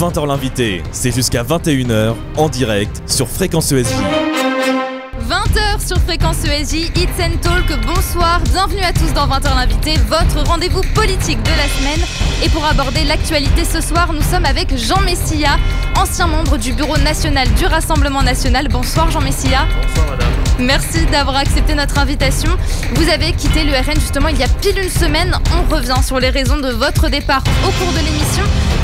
20h l'invité, c'est jusqu'à 21h en direct sur Fréquence ESJ. 20h sur Fréquence ESJ, Hits and Talk, bonsoir, bienvenue à tous dans 20h l'invité, votre rendez-vous politique de la semaine. Et pour aborder l'actualité ce soir, nous sommes avec Jean Messia, ancien membre du Bureau national du Rassemblement national. Bonsoir Jean Messia. Bonsoir madame. Merci d'avoir accepté notre invitation. Vous avez quitté le RN justement il y a pile une semaine. On revient sur les raisons de votre départ au cours de l'émission.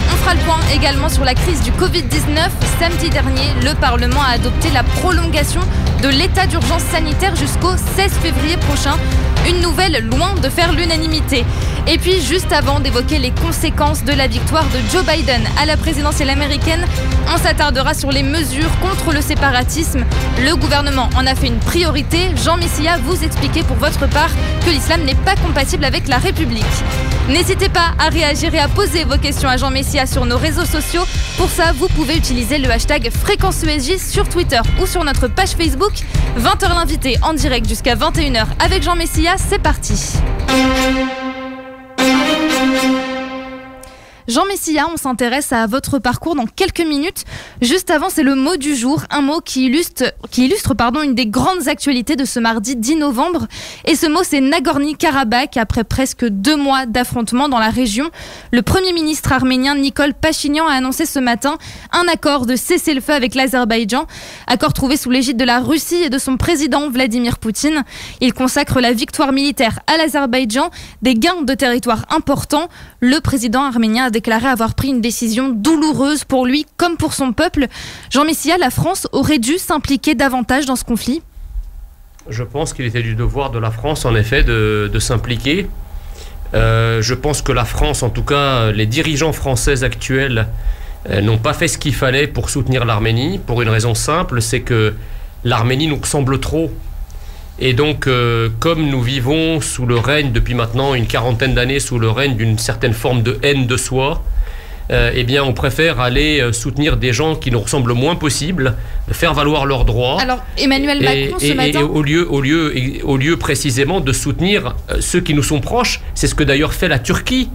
On fera le point également sur la crise du Covid-19. Samedi dernier, le Parlement a adopté la prolongation de l'état d'urgence sanitaire jusqu'au 16 février prochain. Une nouvelle loin de faire l'unanimité. Et puis, juste avant d'évoquer les conséquences de la victoire de Joe Biden à la présidentielle américaine, on s'attardera sur les mesures contre le séparatisme. Le gouvernement en a fait une priorité. Jean Messia, vous expliquez pour votre part que l'islam n'est pas compatible avec la République. N'hésitez pas à réagir et à poser vos questions à Jean Messia sur nos réseaux sociaux. Pour ça, vous pouvez utiliser le hashtag FréquenceESJ sur Twitter ou sur notre page Facebook. 20h l'invité en direct jusqu'à 21h avec Jean Messia, c'est parti. Jean Messia, on s'intéresse à votre parcours dans quelques minutes. Juste avant, c'est le mot du jour, un mot qui illustre une des grandes actualités de ce mardi 10 novembre. Et ce mot, c'est Nagorno-Karabakh. Après presque 2 mois d'affrontements dans la région, le Premier ministre arménien Nikol Pachinian a annoncé ce matin un accord de cessez-le-feu avec l'Azerbaïdjan. Accord trouvé sous l'égide de la Russie et de son président Vladimir Poutine. Il consacre la victoire militaire à l'Azerbaïdjan, des gains de territoire importants. Le président arménien a déclaré avoir pris une décision douloureuse pour lui comme pour son peuple. Jean Messia, la France aurait dû s'impliquer davantage dans ce conflit ? Je pense qu'il était du devoir de la France, en effet, de s'impliquer. Je pense que la France, en tout cas, les dirigeants français actuels n'ont pas fait ce qu'il fallait pour soutenir l'Arménie, pour une raison simple, c'est que l'Arménie nous ressemble trop. Et donc, comme nous vivons sous le règne, depuis maintenant une quarantaine d'années, sous le règne d'une certaine forme de haine de soi, eh bien, on préfère aller soutenir des gens qui nous ressemblent le moins possible, faire valoir leurs droits. Alors, Emmanuel Macron, ce matin... Et au lieu précisément de soutenir ceux qui nous sont proches, c'est ce que d'ailleurs fait la Turquie.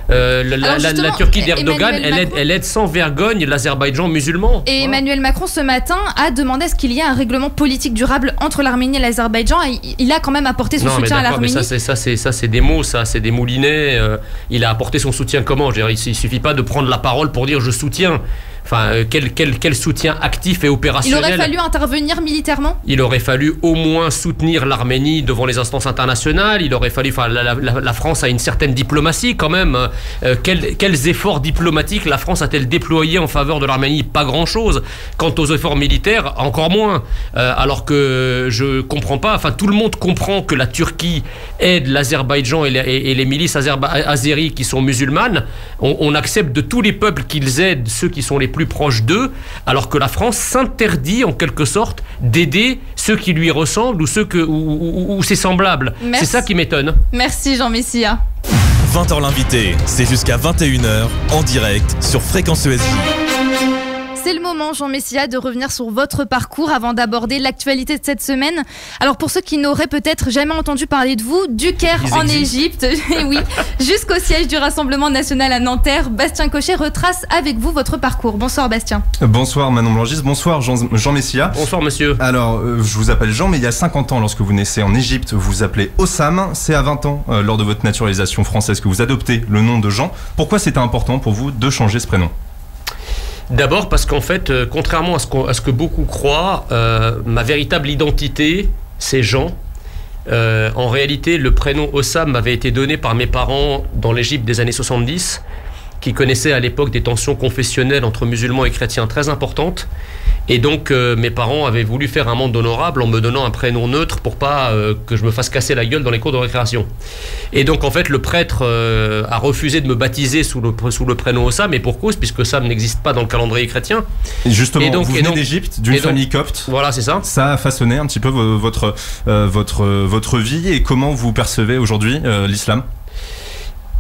La Turquie d'Erdogan, elle aide sans vergogne l'Azerbaïdjan musulman. Et Emmanuel Macron ce matin a demandé à ce qu'il y ait un règlement politique durable entre l'Arménie et l'Azerbaïdjan. Il a quand même apporté son soutien à l'Arménie. Mais ça c'est des mots, ça c'est des moulinets. Il a apporté son soutien comment ? Il suffit pas de prendre la parole pour dire je soutiens. Enfin, quel soutien actif et opérationnel. Il aurait fallu intervenir militairement ? Il aurait fallu au moins soutenir l'Arménie devant les instances internationales. Il aurait fallu... Enfin, la France a une certaine diplomatie quand même. Quels efforts diplomatiques la France a-t-elle déployés en faveur de l'Arménie ? Pas grand-chose. Quant aux efforts militaires, encore moins. Alors que je comprends pas... Enfin, tout le monde comprend que la Turquie aide l'Azerbaïdjan et les milices azéries qui sont musulmanes. On accepte de tous les peuples qu'ils aident ceux qui sont les plus proches d'eux, alors que la France s'interdit en quelque sorte d'aider ceux qui lui ressemblent ou ses semblables. Merci. C'est ça qui m'étonne. Merci Jean Messia. 20h l'invité, c'est jusqu'à 21h en direct sur Fréquence ESJ. C'est le moment, Jean Messia, de revenir sur votre parcours avant d'aborder l'actualité de cette semaine. Alors pour ceux qui n'auraient peut-être jamais entendu parler de vous, du Caire en Égypte, oui, jusqu'au siège du Rassemblement national à Nanterre, Bastien Cochet retrace avec vous votre parcours. Bonsoir Bastien. Bonsoir Manon Blangis, bonsoir Jean Messia. Bonsoir monsieur. Alors je vous appelle Jean, mais il y a 50 ans, lorsque vous naissez en Égypte, vous vous appelez Hossam. C'est à 20 ans, lors de votre naturalisation française, que vous adoptez le nom de Jean. Pourquoi c'était important pour vous de changer ce prénom ? D'abord parce qu'en fait, contrairement à ce que beaucoup croient, ma véritable identité, c'est Jean. En réalité, le prénom Hossam m'avait été donné par mes parents dans l'Égypte des années 70, qui connaissaient à l'époque des tensions confessionnelles entre musulmans et chrétiens très importantes. Et donc, mes parents avaient voulu faire un monde honorable en me donnant un prénom neutre pour pas que je me fasse casser la gueule dans les cours de récréation. Et donc, en fait, le prêtre a refusé de me baptiser sous le prénom Hossam, et pour cause, puisque Sam n'existe pas dans le calendrier chrétien. Et justement, vous venez d'Égypte, d'une famille copte. Voilà, c'est ça. Ça a façonné un petit peu votre vie, et comment vous percevez aujourd'hui l'islam ?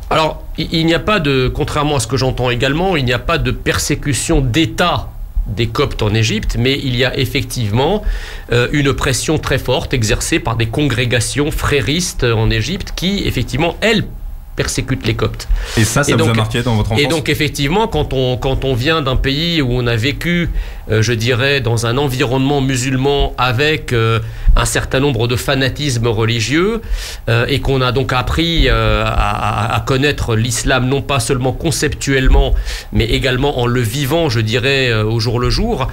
Alors, il n'y a pas de, contrairement à ce que j'entends également, il n'y a pas de persécution d'État des Coptes en Égypte, mais il y a effectivement une pression très forte exercée par des congrégations fréristes en Égypte qui, effectivement, elles, persécute les Coptes. Et ça vous a marqué dans votre enfance? Et donc effectivement, quand on vient d'un pays où on a vécu, je dirais, dans un environnement musulman avec un certain nombre de fanatismes religieux, et qu'on a donc appris à connaître l'islam non pas seulement conceptuellement, mais également en le vivant, je dirais, au jour le jour,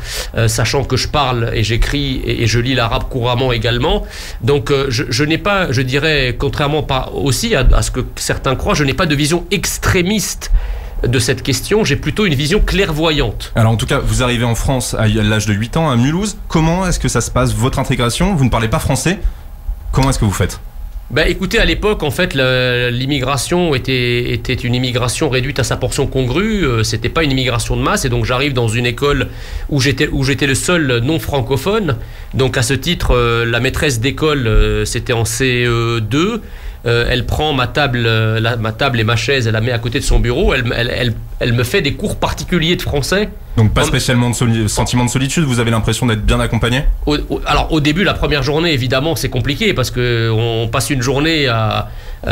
sachant que je parle et j'écris et je lis l'arabe couramment également. Donc je n'ai pas, je dirais, contrairement aussi à ce que certains croient, je n'ai pas de vision extrémiste de cette question, j'ai plutôt une vision clairvoyante. Alors en tout cas, vous arrivez en France à l'âge de 8 ans à Mulhouse. Comment est-ce que ça se passe, votre intégration? Vous ne parlez pas français. Comment est-ce que vous faites? Écoutez, à l'époque, en fait, l'immigration était une immigration réduite à sa portion congrue. C'était pas une immigration de masse, et donc j'arrive dans une école où j'étais le seul non francophone. Donc à ce titre, la maîtresse d'école, c'était en CE2. Elle prend ma table et ma chaise, elle la met à côté de son bureau. Elle me fait des cours particuliers de français. Donc pas spécialement de sentiment de solitude, vous avez l'impression d'être bien accompagné? Alors au début, la première journée, évidemment, c'est compliqué parce qu'on passe une journée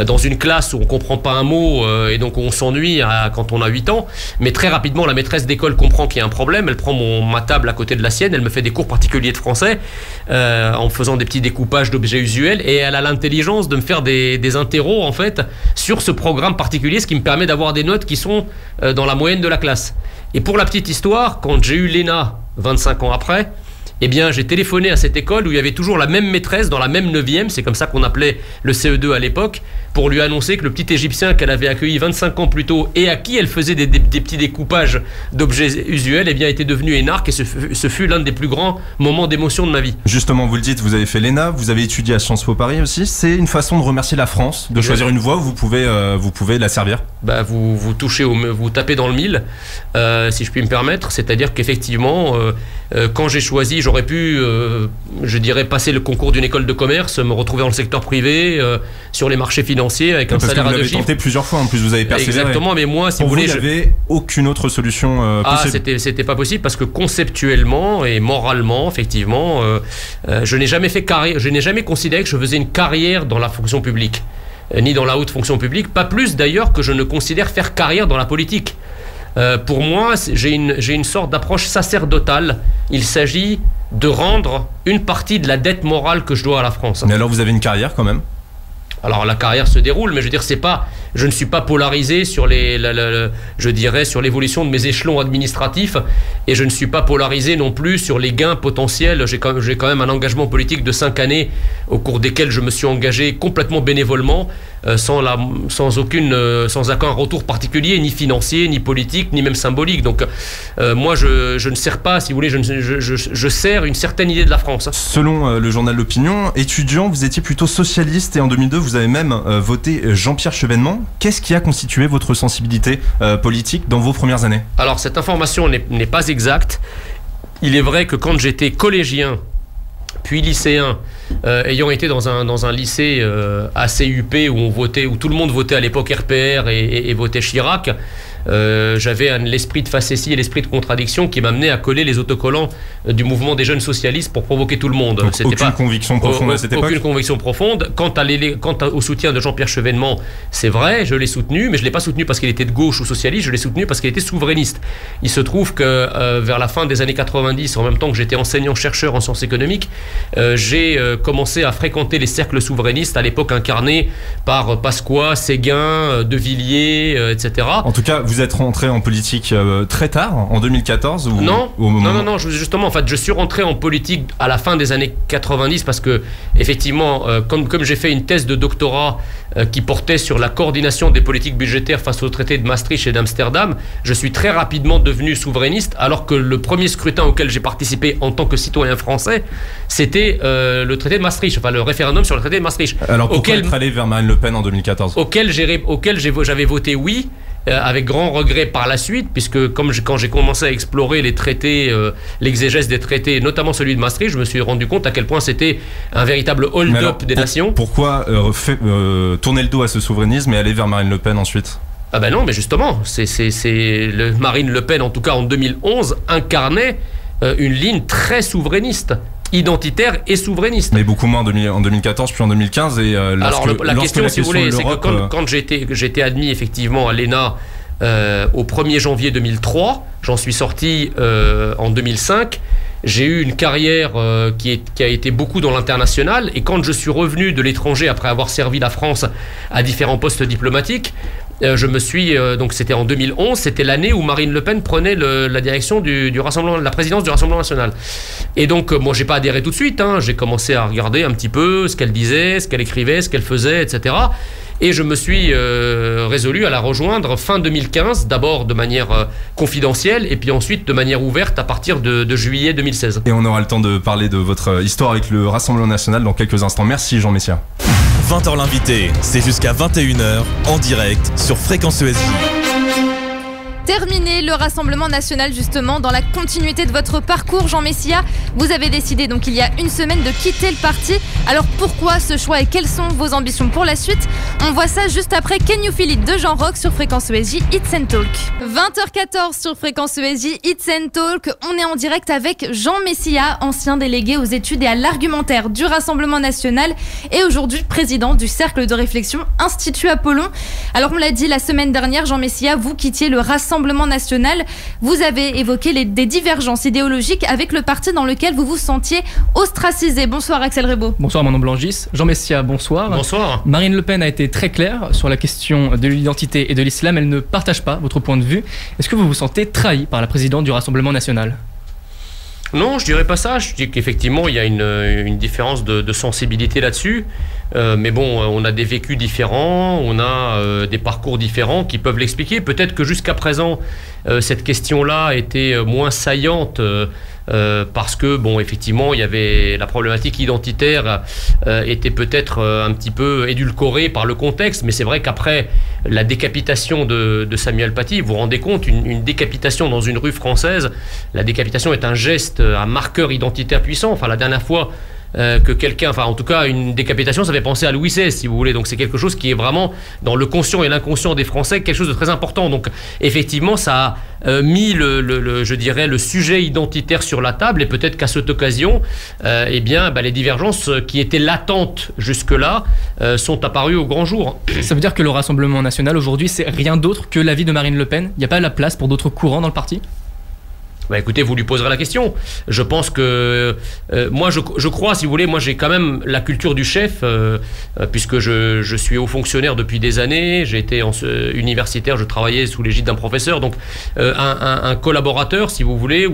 dans une classe où on comprend pas un mot et donc on s'ennuie quand on a 8 ans. Mais très rapidement, la maîtresse d'école comprend qu'il y a un problème. Elle prend ma table à côté de la sienne, elle me fait des cours particuliers de français en faisant des petits découpages d'objets usuels, et elle a l'intelligence de me faire des interros en fait sur ce programme particulier, ce qui me permet d'avoir des notes qui sont dans la moyenne de la classe. Et pour la petite histoire, quand j'ai eu l'ENA 25 ans après, eh bien, j'ai téléphoné à cette école où il y avait toujours la même maîtresse dans la même 9e, c'est comme ça qu'on appelait le CE2 à l'époque, pour lui annoncer que le petit Égyptien qu'elle avait accueilli 25 ans plus tôt et à qui elle faisait des petits découpages d'objets usuels, eh bien, était devenu énarque, et ce fut l'un des plus grands moments d'émotion de ma vie. Justement, vous le dites, vous avez fait l'ENA, vous avez étudié à Sciences Po Paris aussi. C'est une façon de remercier la France, de choisir une voie où vous pouvez la servir. Vous touchez, vous tapez dans le mille, si je puis me permettre. C'est-à-dire qu'effectivement, quand j'ai choisi, j'aurais pu, je dirais, passer le concours d'une école de commerce, me retrouver dans le secteur privé, sur les marchés financiers avec un salaire à 2 chiffres. Vous l'avez tenté plusieurs fois, en plus vous avez persévéré. Exactement, mais moi, si vous voulez, il n'y avait aucune autre solution possible. C'était pas possible parce que conceptuellement et moralement, effectivement, je n'ai jamais fait carrière, je n'ai jamais considéré que je faisais une carrière dans la fonction publique, ni dans la haute fonction publique, pas plus d'ailleurs que je ne considère faire carrière dans la politique. Pour moi, j'ai une sorte d'approche sacerdotale. Il s'agit de rendre une partie de la dette morale que je dois à la France. Mais alors vous avez une carrière quand même? Alors la carrière se déroule, mais je veux dire, je ne suis pas polarisé sur je dirais, sur l'évolution de mes échelons administratifs, et je ne suis pas polarisé non plus sur les gains potentiels. J'ai quand même un engagement politique de 5 années au cours desquels je me suis engagé complètement bénévolement, sans aucun retour particulier, ni financier, ni politique, ni même symbolique. Donc moi je ne sers pas, si vous voulez, je sers une certaine idée de la France. Selon le journal L'Opinion, étudiant, vous étiez plutôt socialiste, et en 2002 vous avez même voté Jean-Pierre Chevènement. Qu'est-ce qui a constitué votre sensibilité politique dans vos premières années? Alors cette information n'est pas exacte. Il est vrai que quand j'étais collégien puis lycéen, ayant été dans un lycée assez huppé où tout le monde votait à l'époque RPR et votait Chirac, j'avais l'esprit de facétie et l'esprit de contradiction qui m'amenait à coller les autocollants du mouvement des jeunes socialistes pour provoquer tout le monde. Donc, aucune conviction profonde à cette époque? Aucune conviction profonde. Quant au soutien de Jean-Pierre Chevènement, c'est vrai, je l'ai soutenu, mais je ne l'ai pas soutenu parce qu'il était de gauche ou socialiste, je l'ai soutenu parce qu'il était souverainiste. Il se trouve que vers la fin des années 90, en même temps que j'étais enseignant-chercheur en sciences économiques, j'ai commencé à fréquenter les cercles souverainistes, à l'époque incarnés par Pasqua, Séguin, De Villiers, etc. En tout cas, vous êtes rentré en politique très tard, en 2014 ou Non, justement, en fait, je suis rentré en politique à la fin des années 90 parce que, effectivement, comme j'ai fait une thèse de doctorat qui portait sur la coordination des politiques budgétaires face au traité de Maastricht et d'Amsterdam, je suis très rapidement devenu souverainiste, alors que le premier scrutin auquel j'ai participé en tant que citoyen français, c'était le traité de Maastricht, enfin le référendum sur le traité de Maastricht. Alors pourquoi être allé vers Marine Le Pen en 2014? Auquel j'avais voté oui, avec grand regret par la suite, puisque quand j'ai commencé à explorer les traités, l'exégèse des traités, notamment celui de Maastricht, je me suis rendu compte à quel point c'était un véritable hold-up des nations. Pourquoi tourner le dos à ce souverainisme et aller vers Marine Le Pen ensuite? Ah ben non, mais justement, Marine Le Pen, en tout cas en 2011, incarnait une ligne très souverainiste. identitaire et souverainiste. Mais beaucoup moins en 2014 puis en 2015. Et alors la question, si vous voulez, c'est que quand j'ai été admis effectivement à l'ENA au 1er janvier 2003, j'en suis sorti en 2005. J'ai eu une carrière qui a été beaucoup dans l'international, et quand je suis revenu de l'étranger après avoir servi la France à différents postes diplomatiques, je me suis donc c'était en 2011, c'était l'année où Marine Le Pen prenait la direction du Rassemblement, la présidence du Rassemblement national. Et donc moi j'ai pas adhéré tout de suite, j'ai commencé à regarder un petit peu ce qu'elle disait, ce qu'elle écrivait, ce qu'elle faisait, etc. Et je me suis résolu à la rejoindre fin 2015, d'abord de manière confidentielle, et puis ensuite de manière ouverte à partir de juillet 2016. Et on aura le temps de parler de votre histoire avec le Rassemblement national dans quelques instants. Merci Jean Messia. 20h l'invité, c'est jusqu'à 21h en direct sur Fréquence ESJ. Terminé le Rassemblement national, justement, dans la continuité de votre parcours, Jean Messia, vous avez décidé donc il y a une semaine de quitter le parti. Alors pourquoi ce choix et quelles sont vos ambitions pour la suite? On voit ça juste après Can You Feel It de Jean Rock sur Fréquence ESJ Hits and Talk. 20h14 sur Fréquence ESJ Hits and Talk. On est en direct avec Jean Messia, ancien délégué aux études et à l'argumentaire du Rassemblement national et aujourd'hui président du Cercle de réflexion Institut Apollon. Alors on l'a dit la semaine dernière, Jean Messia, vous quittiez le Rassemblement national. Vous avez évoqué des divergences idéologiques avec le parti dans lequel vous vous sentiez ostracisé. Bonsoir Axel Rebaud. Bonsoir Manon Blangis. Jean Messia, bonsoir. Bonsoir. Marine Le Pen a été très claire sur la question de l'identité et de l'islam. Elle ne partage pas votre point de vue. Est-ce que vous vous sentez trahi par la présidente du Rassemblement national ? Non, je dirais pas ça. Je dis qu'effectivement, il y a une différence de sensibilité là-dessus. Mais bon, on a des vécus différents, on a des parcours différents qui peuvent l'expliquer. Peut-être que jusqu'à présent, cette question-là était moins saillante parce que, bon, effectivement, il y avait la problématique identitaire était peut-être un petit peu édulcorée par le contexte. Mais c'est vrai qu'après la décapitation de Samuel Paty, vous vous rendez compte, une décapitation dans une rue française, la décapitation est un geste, un marqueur identitaire puissant. Enfin, la dernière fois que quelqu'un, enfin en tout cas une décapitation, ça fait penser à Louis XVI si vous voulez, donc c'est quelque chose qui est vraiment dans le conscient et l'inconscient des Français, quelque chose de très important. Donc effectivement ça a mis je dirais le sujet identitaire sur la table, et peut-être qu'à cette occasion les divergences qui étaient latentes jusque-là sont apparues au grand jour. Ça veut dire que le Rassemblement national aujourd'hui c'est rien d'autre que l'avis de Marine Le Pen? Il n'y a pas la place pour d'autres courants dans le parti? Bah écoutez, vous lui poserez la question. Je pense que moi, je crois, si vous voulez, moi j'ai quand même la culture du chef, puisque je suis haut fonctionnaire depuis des années. J'ai été universitaire, je travaillais sous l'égide d'un professeur, donc un collaborateur, si vous voulez,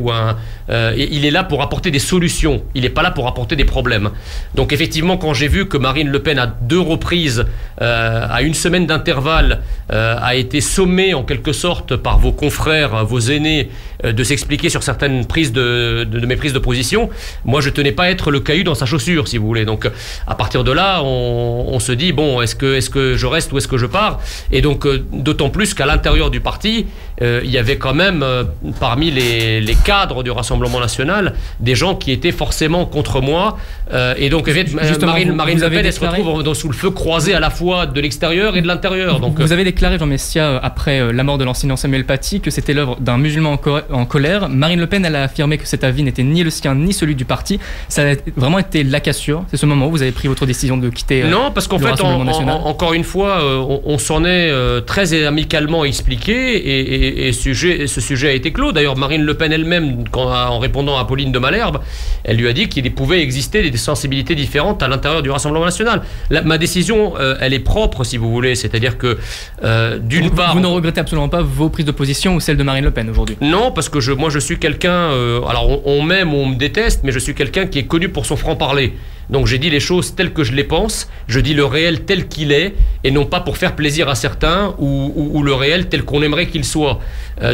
il est là pour apporter des solutions. Il n'est pas là pour apporter des problèmes. Donc effectivement, quand j'ai vu que Marine Le Pen à 2 reprises, à une semaine d'intervalle, a été sommée en quelque sorte par vos confrères, vos aînés, de s'expliquer sur certaines prises de mes prises de position, moi je tenais pas à être le caillou dans sa chaussure, si vous voulez. Donc à partir de là, on se dit bon, est-ce que je reste ou est-ce que je pars? Et donc d'autant plus qu'à l'intérieur du parti, il y avait quand même parmi les cadres du Rassemblement national des gens qui étaient forcément contre moi. Et donc Marine Le Pen elle se retrouve sous le feu croisé à la fois de l'extérieur et de l'intérieur. Donc vous avez déclaré, Jean Messia, après la mort de l'enseignant Samuel Paty, que c'était l'œuvre d'un musulman en colère. Marine Le Pen, elle a affirmé que cet avis n'était ni le sien ni celui du parti. Ça a vraiment été la cassure. C'est ce moment où vous avez pris votre décision de quitter Non, parce qu'en fait, encore une fois, on s'en est très amicalement expliqué et ce sujet a été clos. D'ailleurs, Marine Le Pen elle-même, en répondant à Pauline de Malherbe, elle lui a dit qu'il pouvait exister des sensibilités différentes à l'intérieur du Rassemblement national. Ma décision, elle est propre, si vous voulez. C'est-à-dire que, d'une part... Vous ne regrettez absolument pas vos prises de position ou celles de Marine Le Pen aujourd'hui? Non, parce que moi je suis quelqu'un, alors on m'aime ou on me déteste, mais je suis quelqu'un qui est connu pour son franc-parler. Donc j'ai dit les choses telles que je les pense, je dis le réel tel qu'il est, et non pas pour faire plaisir à certains ou le réel tel qu'on aimerait qu'il soit.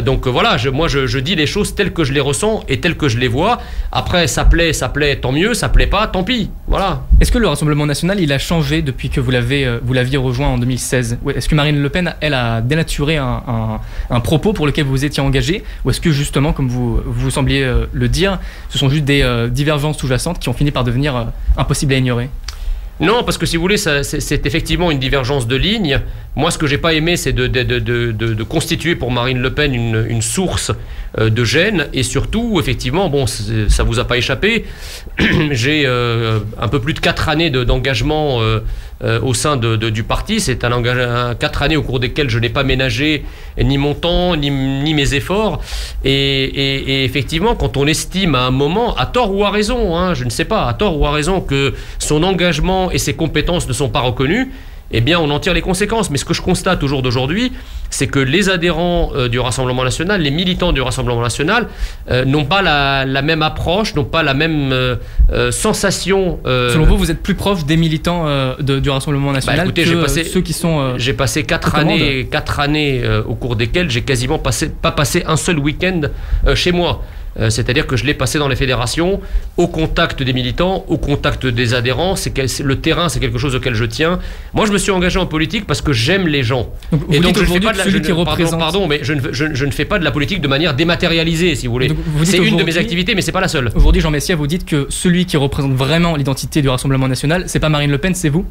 Donc voilà, moi je dis les choses telles que je les ressens et telles que je les vois. Après ça plaît, tant mieux, ça plaît pas, tant pis. Voilà. Est-ce que le Rassemblement national il a changé depuis que vous l'aviez rejoint en 2016? Est-ce que Marine Le Pen elle a dénaturé un propos pour lequel vous vous étiez engagé, ou est-ce que justement, comme vous sembliez le dire, ce sont juste des divergences sous-jacentes qui ont fini par devenir impossible à ignorer? Non, parce que si vous voulez, c'est effectivement une divergence de ligne. Moi, ce que j'ai pas aimé, c'est de constituer pour Marine Le Pen une source de gêne. Et surtout, effectivement, bon, ça vous a pas échappé, j'ai un peu plus de 4 années d'engagement au sein du parti. C'est 4 années au cours desquelles je n'ai pas ménagé ni mon temps, ni mes efforts. Et effectivement, quand on estime à un moment, à tort ou à raison, hein, je ne sais pas, à tort ou à raison, que son engagement et ses compétences ne sont pas reconnues, eh bien on en tire les conséquences. Mais ce que je constate au jour d'aujourd'hui, c'est que les adhérents du Rassemblement National, les militants du Rassemblement National, n'ont pas la même approche, n'ont pas la même sensation. Selon vous, vous êtes plus proche des militants du Rassemblement National écoutez, que ceux qui sont... j'ai passé 4 années au cours desquelles j'ai quasiment pas passé un seul week-end chez moi. C'est-à-dire que je l'ai passé dans les fédérations, au contact des militants, au contact des adhérents. Le terrain, c'est quelque chose auquel je tiens. Moi, je me suis engagé en politique parce que j'aime les gens. Et donc, je ne fais pas de la... Pardon, mais je ne fais pas de la politique de manière dématérialisée, si vous voulez. C'est une de mes activités, mais c'est pas la seule. Aujourd'hui, Jean Messia, vous dites que celui qui représente vraiment l'identité du Rassemblement National, c'est pas Marine Le Pen, c'est vous ?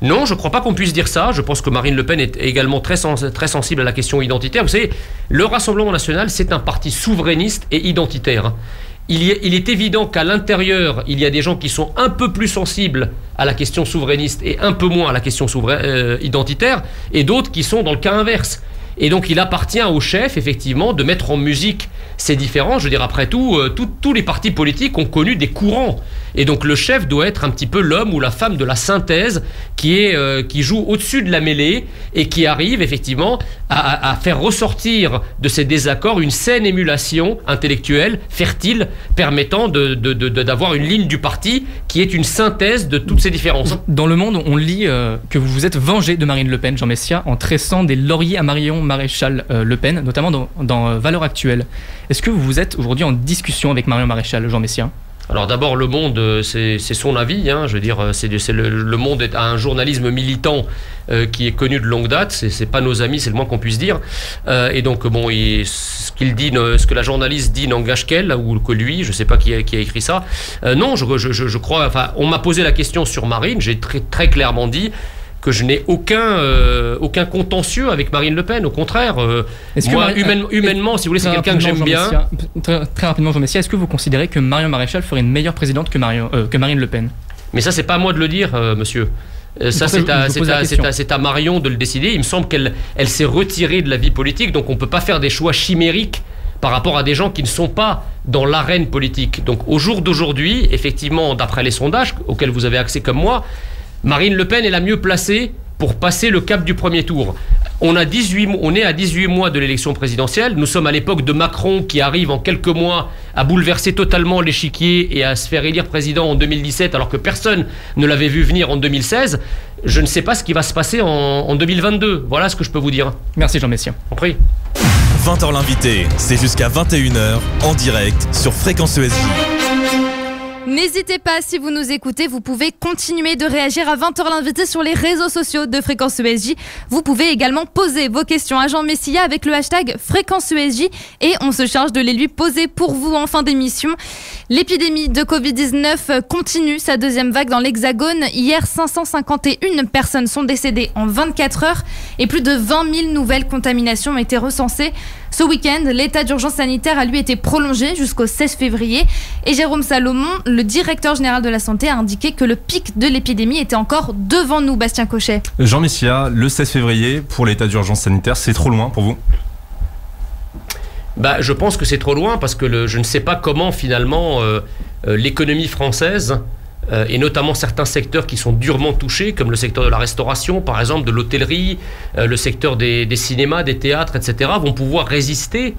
Non, je ne crois pas qu'on puisse dire ça. Je pense que Marine Le Pen est également très sensible à la question identitaire. Vous savez, le Rassemblement National, c'est un parti souverainiste et identitaire. Il est évident qu'à l'intérieur, il y a des gens qui sont un peu plus sensibles à la question souverainiste et un peu moins à la question identitaire, et d'autres qui sont dans le cas inverse. Et donc il appartient au chef, effectivement, de mettre en musique ces différences. Je veux dire, après tout, tous les partis politiques ont connu des courants. Et donc le chef doit être un petit peu l'homme ou la femme de la synthèse qui joue au-dessus de la mêlée et qui arrive effectivement à faire ressortir de ces désaccords une saine émulation intellectuelle, fertile, permettant d'avoir une ligne du parti qui est une synthèse de toutes ces différences. Dans Le Monde, on lit que vous vous êtes vengé de Marine Le Pen, Jean Messia, en tressant des lauriers à Marion Maréchal Le Pen, notamment dans Valeurs Actuelles. Est-ce que vous êtes aujourd'hui en discussion avec Marion Maréchal, Jean Messia ? Alors d'abord, Le Monde, c'est son avis. Hein, je veux dire, Le Monde a un journalisme militant qui est connu de longue date. C'est pas nos amis, c'est le moins qu'on puisse dire. Et donc, bon, ce que la journaliste dit n'engage qu'elle ou que lui. Je sais pas qui a écrit ça. Non, je crois. Enfin, on m'a posé la question sur Marine. J'ai très clairement dit que je n'ai aucun contentieux avec Marine Le Pen, au contraire. Moi, humainement, si vous voulez, c'est quelqu'un que j'aime bien. Très rapidement, Jean Messia, est-ce que vous considérez que Marion Maréchal ferait une meilleure présidente que Marine Le Pen ? Mais ça, c'est pas à moi de le dire, monsieur. Ça, c'est à Marion de le décider. Il me semble qu'elle s'est retirée de la vie politique, donc on ne peut pas faire des choix chimériques par rapport à des gens qui ne sont pas dans l'arène politique. Donc au jour d'aujourd'hui, effectivement, d'après les sondages auxquels vous avez accès comme moi, Marine Le Pen est la mieux placée pour passer le cap du premier tour. On est à 18 mois de l'élection présidentielle. Nous sommes à l'époque de Macron qui arrive en quelques mois à bouleverser totalement l'échiquier et à se faire élire président en 2017 alors que personne ne l'avait vu venir en 2016. Je ne sais pas ce qui va se passer en 2022. Voilà ce que je peux vous dire. Merci Jean Messia. En prie. 20h l'invité, c'est jusqu'à 21h en direct sur Fréquence ESJ. N'hésitez pas, si vous nous écoutez, vous pouvez continuer de réagir à 20h l'invité sur les réseaux sociaux de Fréquence ESJ. Vous pouvez également poser vos questions à Jean Messia avec le hashtag Fréquence ESJ et on se charge de les lui poser pour vous en fin d'émission. L'épidémie de Covid-19 continue sa deuxième vague dans l'Hexagone. Hier, 551 personnes sont décédées en 24 heures et plus de 20 000 nouvelles contaminations ont été recensées. Ce week-end, l'état d'urgence sanitaire a lui été prolongé jusqu'au 16 février et Jérôme Salomon, le directeur général de la santé, a indiqué que le pic de l'épidémie était encore devant nous. Bastien Cochet. Jean Messia, le 16 février pour l'état d'urgence sanitaire, c'est trop loin pour vous ? Je pense que c'est trop loin parce que je ne sais pas comment finalement l'économie française et notamment certains secteurs qui sont durement touchés, comme le secteur de la restauration, par exemple, de l'hôtellerie, le secteur des cinémas, des théâtres, etc., vont pouvoir résister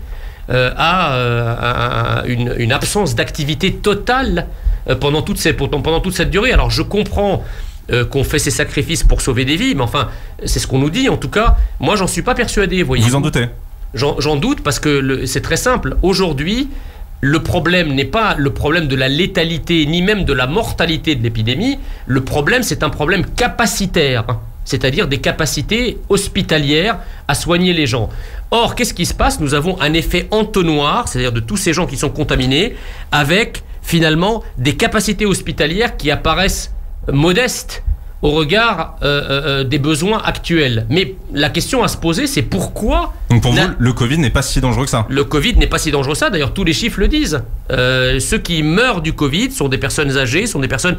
à une absence d'activité totale pendant toute cette durée. Alors je comprends qu'on fait ces sacrifices pour sauver des vies, mais enfin, c'est ce qu'on nous dit en tout cas. Moi, j'en suis pas persuadé, voyez-vous. Vous en doutez ? J'en doute parce que c'est très simple. Aujourd'hui, le problème n'est pas le problème de la létalité, ni même de la mortalité de l'épidémie. Le problème, c'est un problème capacitaire, c'est-à-dire des capacités hospitalières à soigner les gens. Or, qu'est-ce qui se passe ? Nous avons un effet entonnoir, c'est-à-dire de tous ces gens qui sont contaminés, avec finalement des capacités hospitalières qui apparaissent modeste au regard des besoins actuels. Mais la question à se poser, c'est pourquoi... Donc pour vous, le Covid n'est pas si dangereux que ça? Le Covid n'est pas si dangereux que ça. D'ailleurs, tous les chiffres le disent. Ceux qui meurent du Covid sont des personnes âgées, sont des personnes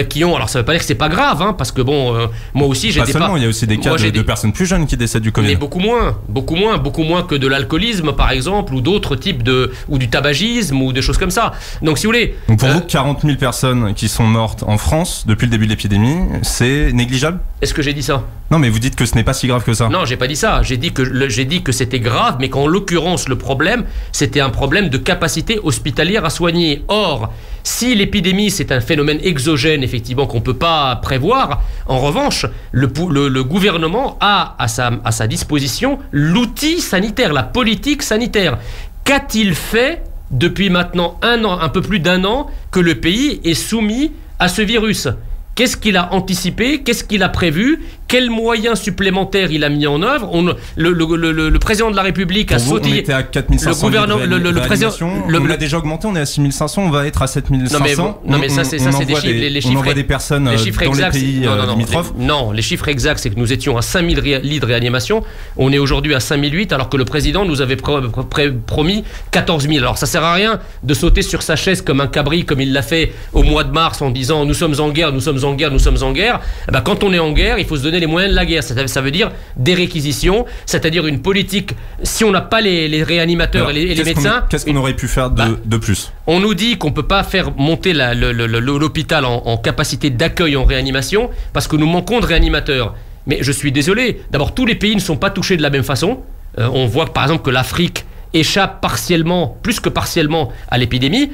qui ont... Alors ça ne veut pas dire que c'est pas grave, hein, parce que bon, moi aussi j'étais pas... Pas seulement, il y a aussi des cas de personnes plus jeunes qui décèdent du Covid. Mais beaucoup moins que de l'alcoolisme par exemple, ou d'autres types ou du tabagisme, ou des choses comme ça. Donc si vous voulez... Donc pour vous, 40 000 personnes qui sont mortes en France depuis le début de l'épidémie, c'est négligeable? Est-ce que j'ai dit ça? Non, mais vous dites que ce n'est pas si grave que ça. Non, j'ai pas dit ça. J'ai dit que c'était grave, mais qu'en l'occurrence, le problème, c'était un problème de capacité hospitalière à soigner. Or, si l'épidémie, c'est un phénomène exogène, effectivement, qu'on ne peut pas prévoir, en revanche, le gouvernement a à sa disposition l'outil sanitaire, la politique sanitaire. Qu'a-t-il fait depuis maintenant un peu plus d'un an, que le pays est soumis à ce virus? Qu'est-ce qu'il a anticipé? Qu'est-ce qu'il a prévu? Quels moyens supplémentaires il a mis en œuvre? Le président de la République a sautillé. On était à 4500. Le président, on l'a déjà augmenté. On est à 6500. On va être à 7500. Non mais ça c'est des chiffres. Les chiffres. On envoie des personnes dans les pays limitrophes. Non, les chiffres exacts, c'est que nous étions à 5000 lits de réanimation. On est aujourd'hui à 5008, alors que le président nous avait promis 14 000. Alors ça sert à rien de sauter sur sa chaise comme un cabri, comme il l'a fait au mois de mars en disant nous sommes en guerre, nous sommes en guerre, nous sommes en guerre. Quand on est en guerre, il faut se donner les moyens de la guerre. Ça veut dire des réquisitions, c'est-à-dire une politique. Si on n'a pas les réanimateurs et les médecins, qu'est-ce qu'on aurait pu faire de plus? On nous dit qu'on ne peut pas faire monter l'hôpital en capacité d'accueil en réanimation parce que nous manquons de réanimateurs. Mais je suis désolé. D'abord, tous les pays ne sont pas touchés de la même façon. On voit par exemple que l'Afrique échappe partiellement, plus que partiellement, à l'épidémie.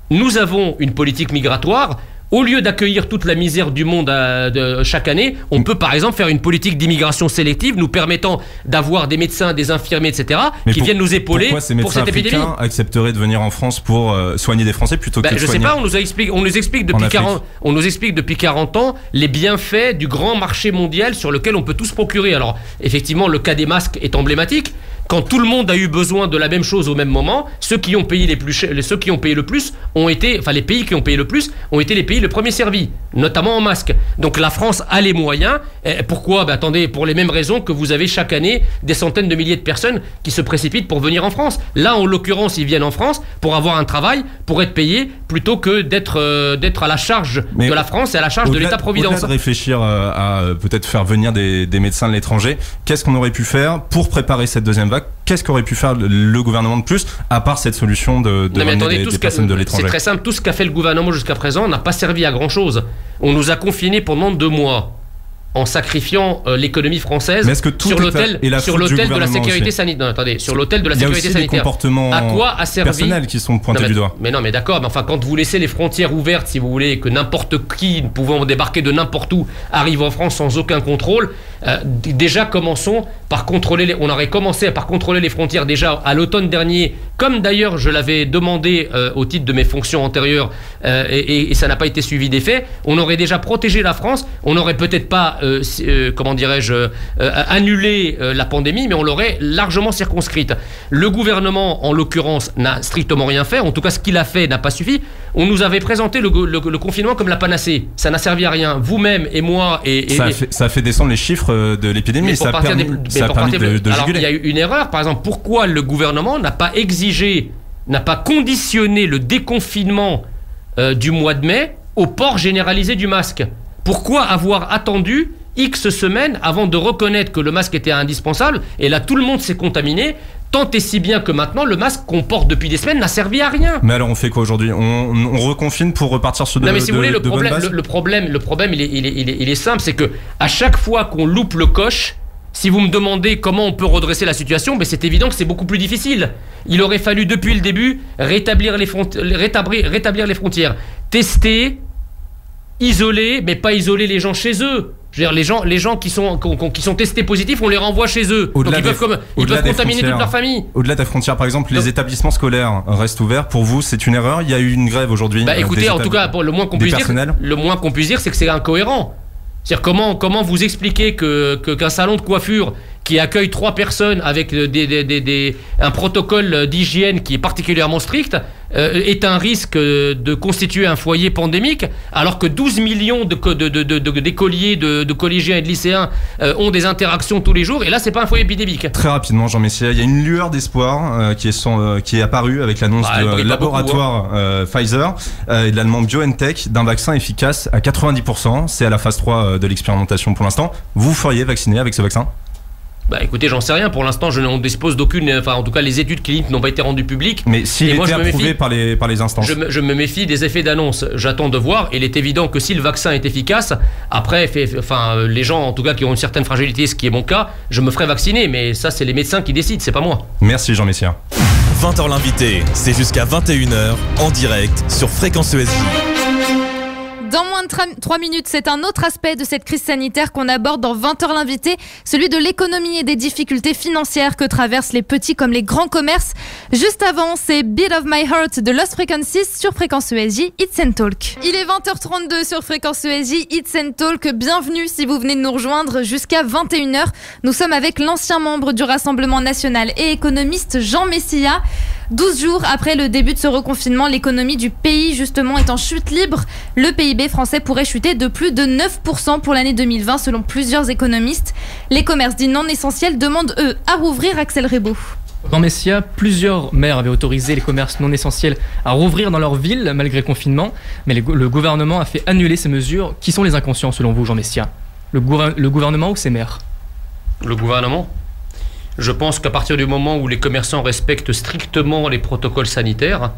Nous avons une politique migratoire. Au lieu d'accueillir toute la misère du monde chaque année, on peut par exemple faire une politique d'immigration sélective nous permettant d'avoir des médecins, des infirmiers, etc. qui viennent nous épauler pour cette épidémie. Pourquoi ces médecins africains accepteraient de venir en France pour soigner des Français plutôt que de soigner... Je sais pas, on nous explique depuis 40 ans les bienfaits du grand marché mondial sur lequel on peut tous procurer. Alors effectivement, le cas des masques est emblématique. Quand tout le monde a eu besoin de la même chose au même moment, ceux qui ont payé le plus ont été, enfin les pays qui ont payé le plus ont été les pays le premier servis, notamment en masques. Donc la France a les moyens. Pourquoi? Attendez, pour les mêmes raisons que vous avez chaque année des centaines de milliers de personnes qui se précipitent pour venir en France. Là, en l'occurrence, ils viennent en France pour avoir un travail, pour être payés, plutôt que d'être à la charge de la France et à la charge de l'État-providence. Au-delà de réfléchir à peut-être faire venir des médecins de l'étranger, qu'est-ce qu'on aurait pu faire pour préparer cette deuxième vague? Qu'est-ce qu'aurait pu faire le gouvernement de plus, à part cette solution de ramener des personnes de l'étranger? C'est très simple, tout ce qu'a fait le gouvernement jusqu'à présent n'a pas servi à grand-chose. On nous a confinés pendant 2 mois en sacrifiant l'économie française sur l'autel de la sécurité sanitaire. Attendez, sur l'autel de la sécurité sanitaire. Il y a aussi des comportements personnels qui sont pointés du doigt. Mais non, mais d'accord, mais enfin, quand vous laissez les frontières ouvertes, si vous voulez, que n'importe qui, pouvant débarquer de n'importe où, arrive en France sans aucun contrôle, déjà commençons par contrôler. On aurait commencé par contrôler les frontières déjà à l'automne dernier, comme d'ailleurs je l'avais demandé au titre de mes fonctions antérieures, et ça n'a pas été suivi d'effet. On aurait déjà protégé la France. On n'aurait peut-être pas annulé la pandémie, mais on l'aurait largement circonscrite. Le gouvernement, en l'occurrence, n'a strictement rien fait. En tout cas, ce qu'il a fait n'a pas suffi. On nous avait présenté le confinement comme la panacée. Ça n'a servi à rien. Vous-même et moi... Ça a fait descendre les chiffres de l'épidémie. Ça a permis de alors, juguler. Il y a eu une erreur. Par exemple, pourquoi le gouvernement n'a pas exigé, n'a pas conditionné le déconfinement du mois de mai au port généralisé du masque? Pourquoi avoir attendu X semaines avant de reconnaître que le masque était indispensable? Et là, tout le monde s'est contaminé, tant et si bien que maintenant, le masque qu'on porte depuis des semaines n'a servi à rien. Mais alors, on fait quoi aujourd'hui? On reconfine pour repartir sur de bonnes bases? Non, mais si vous voulez, le problème, il est simple, c'est que à chaque fois qu'on loupe le coche, si vous me demandez comment on peut redresser la situation, c'est évident que c'est beaucoup plus difficile. Il aurait fallu, depuis le début, rétablir les frontières, tester, isoler, mais pas isoler les gens chez eux. Je veux dire, les gens qui sont testés positifs, on les renvoie chez eux. Donc ils peuvent contaminer toute leur famille. Au-delà des frontières, par exemple, les établissements scolaires restent ouverts. Pour vous, c'est une erreur? Il y a eu une grève aujourd'hui. Écoutez, en tout cas, le moins qu'on puisse dire, c'est que c'est incohérent. C'est-à-dire comment vous expliquer qu'un salon de coiffure qui accueille 3 personnes avec un protocole d'hygiène qui est particulièrement strict, est un risque de constituer un foyer pandémique, alors que 12 millions d'écoliers, de collégiens et de lycéens ont des interactions tous les jours, et là c'est pas un foyer épidémique. Très rapidement, Jean Messia, il y a une lueur d'espoir qui est apparue avec l'annonce du laboratoire Pfizer et de l'allemand BioNTech d'un vaccin efficace à 90%. C'est à la phase 3 de l'expérimentation pour l'instant. Vous feriez vacciner avec ce vaccin ? Écoutez, j'en sais rien. Pour l'instant, je ne dispose d'aucune. Enfin, en tout cas, les études cliniques n'ont pas été rendues publiques. Mais s'il était approuvé par les instances. Je me méfie des effets d'annonce. J'attends de voir. Il est évident que si le vaccin est efficace, après, les gens, en tout cas, qui ont une certaine fragilité, ce qui est mon cas, je me ferai vacciner. Mais ça, c'est les médecins qui décident, c'est pas moi. Merci, Jean Messia. 20h l'invité, c'est jusqu'à 21h en direct sur Fréquence ESJ. Dans moins de 3 minutes, c'est un autre aspect de cette crise sanitaire qu'on aborde dans 20h l'invité, celui de l'économie et des difficultés financières que traversent les petits comme les grands commerces. Juste avant, c'est Beat of My Heart de Lost Frequencies sur Fréquence ESJ, It's and Talk. Il est 20h32 sur Fréquence ESJ, It's and Talk. Bienvenue si vous venez de nous rejoindre jusqu'à 21h. Nous sommes avec l'ancien membre du Rassemblement national et économiste Jean Messia. 12 jours après le début de ce reconfinement, l'économie du pays justement est en chute libre. Le PIB français pourrait chuter de plus de 9% pour l'année 2020 selon plusieurs économistes. Les commerces dits non essentiels demandent eux à rouvrir. Axel Rebaud. Dans Messia, plusieurs maires avaient autorisé les commerces non essentiels à rouvrir dans leur ville malgré le confinement, mais le gouvernement a fait annuler ces mesures. Qui sont les inconscients selon vous, Jean Messia ? Le gouvernement ou ces maires ? Le gouvernement ? Je pense qu'à partir du moment où les commerçants respectent strictement les protocoles sanitaires,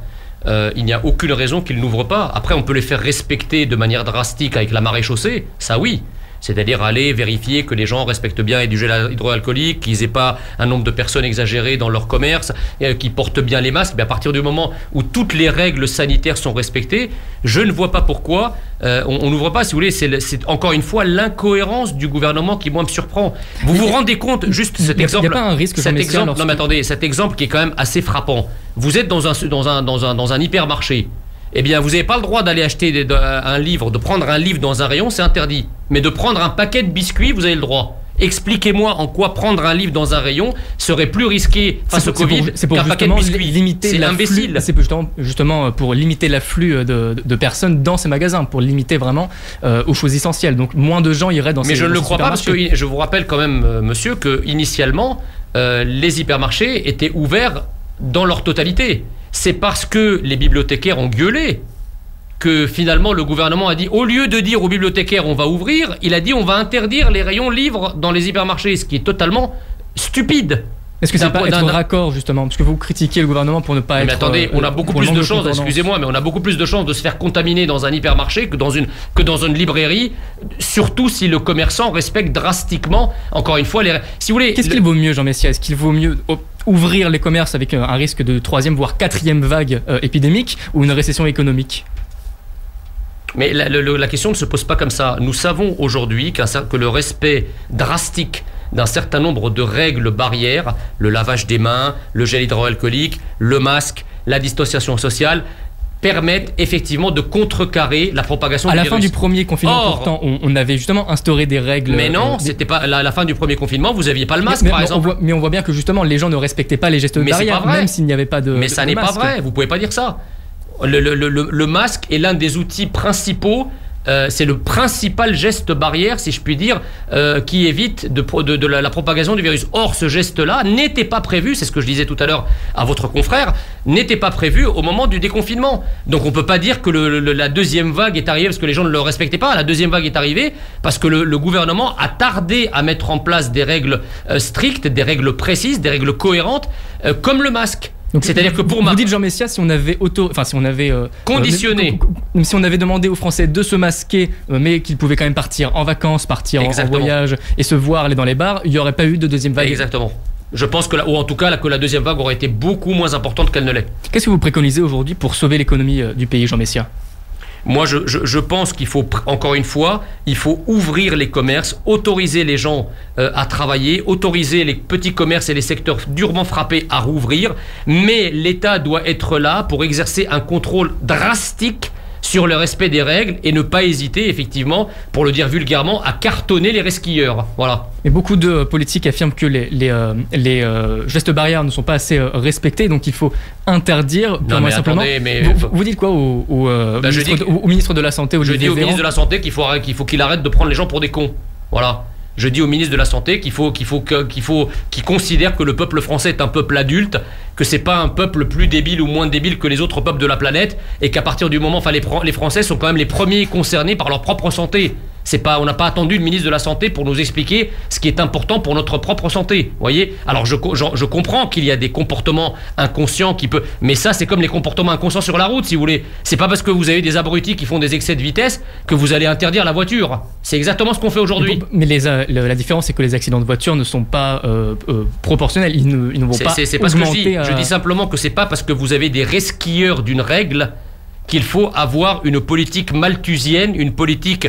il n'y a aucune raison qu'ils n'ouvrent pas. Après, on peut les faire respecter de manière drastique avec la maréchaussée, ça oui. C'est-à-dire aller vérifier que les gens respectent bien du gel hydroalcoolique, qu'ils n'aient pas un nombre de personnes exagérées dans leur commerce, qu'ils portent bien les masques. Mais à partir du moment où toutes les règles sanitaires sont respectées, je ne vois pas pourquoi on n'ouvre pas. Si vous voulez, c'est encore une fois l'incohérence du gouvernement qui moi me surprend. Vous vous rendez compte, juste cet exemple. Il n'y a pas un risque cet exemple, non mais attendez, cet exemple qui est quand même assez frappant. Vous êtes dans un hypermarché. Eh bien, vous n'avez pas le droit d'aller acheter un livre, de prendre un livre dans un rayon, c'est interdit. Mais de prendre un paquet de biscuits, vous avez le droit. Expliquez-moi en quoi prendre un livre dans un rayon serait plus risqué face au Covid qu'un paquet de biscuits. C'est imbécile. C'est justement pour limiter l'afflux de personnes dans ces magasins, pour limiter vraiment aux choses essentielles. Donc moins de gens iraient dans ces supermarchés. Mais je ne le crois pas parce que je vous rappelle quand même, monsieur, que initialement, les hypermarchés étaient ouverts dans leur totalité. C'est parce que les bibliothécaires ont gueulé que finalement le gouvernement a dit, au lieu de dire aux bibliothécaires on va ouvrir, il a dit on va interdire les rayons livres dans les hypermarchés, ce qui est totalement stupide. Est-ce que c'est pas être raccord justement, parce que vous critiquez le gouvernement pour ne pas être... Mais attendez, on a beaucoup plus de chances, excusez-moi, mais on a beaucoup plus de chances de se faire contaminer dans un hypermarché que dans une librairie, surtout si le commerçant respecte drastiquement, encore une fois, si vous voulez... Qu'est-ce qu'il vaut mieux, Jean Messia ? Est-ce qu'il vaut mieux ouvrir les commerces avec un risque de 3e voire 4e vague épidémique ou une récession économique ? Mais la question ne se pose pas comme ça. Nous savons aujourd'hui que le respect drastique d'un certain nombre de règles barrières, le lavage des mains, le gel hydroalcoolique, le masque, la distanciation sociale, permettent effectivement de contrecarrer la propagation du virus. À la fin du premier confinement, pourtant, on avait justement instauré des règles... Mais non, c'était pas à la fin du premier confinement, vous n'aviez pas le masque, par exemple. Mais on voit bien que justement, les gens ne respectaient pas les gestes barrières, même s'il n'y avait pas de masque. Mais ça n'est pas vrai, vous pouvez pas dire ça. Le masque est l'un des outils principaux. C'est le principal geste barrière, si je puis dire, qui évite la propagation du virus. Or, ce geste-là n'était pas prévu, c'est ce que je disais tout à l'heure à votre confrère, n'était pas prévu au moment du déconfinement. Donc on ne peut pas dire que la deuxième vague est arrivée parce que les gens ne le respectaient pas. La deuxième vague est arrivée parce que le gouvernement a tardé à mettre en place des règles strictes, des règles précises, des règles cohérentes, comme le masque. C'est-à-dire que pour vous dites, Jean Messia, si on avait conditionné, si on avait demandé aux Français de se masquer, mais qu'ils pouvaient quand même partir en vacances, partir en voyage et se voir, aller dans les bars, il n'y aurait pas eu de deuxième vague. Exactement. Je pense que ou en tout cas que la deuxième vague aurait été beaucoup moins importante qu'elle ne l'est. Qu'est-ce que vous préconisez aujourd'hui pour sauver l'économie du pays, Jean Messia ? Moi, je pense qu'il faut, encore une fois, il faut ouvrir les commerces, autoriser les gens à travailler, autoriser les petits commerces et les secteurs durement frappés à rouvrir, mais l'État doit être là pour exercer un contrôle drastique sur le respect des règles et ne pas hésiter, effectivement, pour le dire vulgairement, à cartonner les resquilleurs. Voilà. Mais beaucoup de politiques affirment que les gestes barrières ne sont pas assez respectés, donc il faut interdire purement et simplement. Vous dites quoi au ministre de la Santé, Je dis au ministre de la Santé qu'il faut qu'il arrête de prendre les gens pour des cons. Voilà. Je dis au ministre de la Santé qu'il considère que le peuple français est un peuple adulte, que c'est pas un peuple plus débile ou moins débile que les autres peuples de la planète, et qu'à partir du moment, les Français sont quand même les premiers concernés par leur propre santé. On n'a pas attendu le ministre de la Santé pour nous expliquer ce qui est important pour notre propre santé. Voyez. Alors je comprends qu'il y a des comportements inconscients mais ça c'est comme les comportements inconscients sur la route, si vous voulez. C'est pas parce que vous avez des abrutis qui font des excès de vitesse que vous allez interdire la voiture. C'est exactement ce qu'on fait aujourd'hui. Mais la différence c'est que les accidents de voiture ne sont pas proportionnels. Ils ne vont pas. C'est pas ce que je dis. Je dis simplement que c'est pas parce que vous avez des resquilleurs d'une règle qu'il faut avoir une politique malthusienne, une politique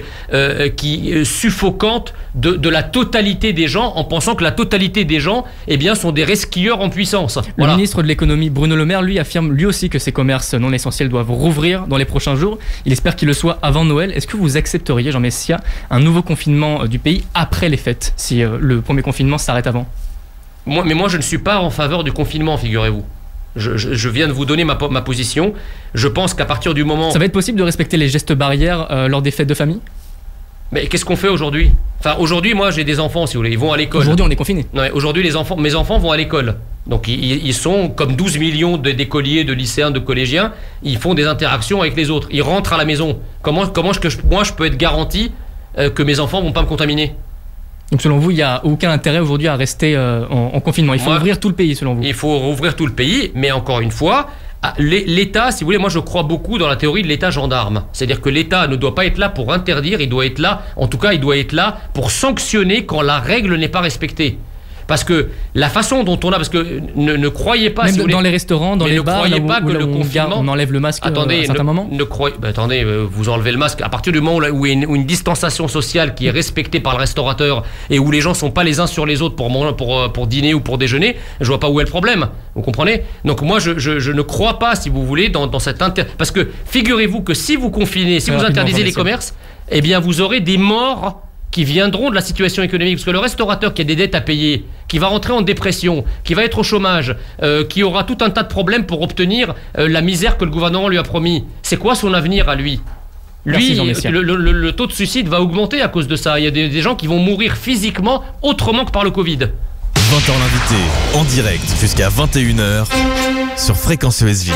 suffocante de la totalité des gens, en pensant que la totalité des gens sont des resquilleurs en puissance. Voilà. Le ministre de l'économie, Bruno Le Maire, lui affirme lui aussi que ces commerces non essentiels doivent rouvrir dans les prochains jours. Il espère qu'il le soit avant Noël. Est-ce que vous accepteriez, Jean Messia, un nouveau confinement du pays après les fêtes, si le premier confinement s'arrête avant ? Moi, je ne suis pas en faveur du confinement, figurez-vous. Je viens de vous donner ma position. Je pense qu'à partir du moment... Ça va être possible de respecter les gestes barrières lors des fêtes de famille ? Mais qu'est-ce qu'on fait aujourd'hui ? Enfin, aujourd'hui, moi, j'ai des enfants, si vous voulez. Ils vont à l'école. Aujourd'hui, on est confinés. Aujourd'hui, mes enfants vont à l'école. Donc, ils sont comme 12 millions d'écoliers, de lycéens, de collégiens. Ils font des interactions avec les autres. Ils rentrent à la maison. Comment je peux être garanti que mes enfants ne vont pas me contaminer ? Donc selon vous, il n'y a aucun intérêt aujourd'hui à rester en confinement. Il faut ouvrir tout le pays, selon vous. Il faut rouvrir tout le pays, mais encore une fois, l'État, si vous voulez, moi je crois beaucoup dans la théorie de l'État gendarme. C'est-à-dire que l'État ne doit pas être là pour interdire, il doit être là pour sanctionner quand la règle n'est pas respectée. Parce que la façon dont on a... Parce que ne croyez pas... Même si dans les restaurants, dans les bars, on enlève le masque à un certain moment. Attendez, vous enlevez le masque. À partir du moment où il y a une distanciation sociale qui est respectée par le restaurateur et où les gens ne sont pas les uns sur les autres pour dîner ou pour déjeuner, je ne vois pas où est le problème. Vous comprenez ? Donc moi, je ne crois pas, si vous voulez, dans cette... Parce que figurez-vous que si vous confinez, si vous interdisez les commerces, vous aurez des morts qui viendront de la situation économique, parce que le restaurateur qui a des dettes à payer, qui va rentrer en dépression, qui va être au chômage, qui aura tout un tas de problèmes pour obtenir la misère que le gouvernement lui a promis, c'est quoi son avenir à lui ? Lui, le taux de suicide va augmenter à cause de ça. Il y a des gens qui vont mourir physiquement autrement que par le Covid. 20h l'invité, en direct jusqu'à 21h sur Fréquence ESJ.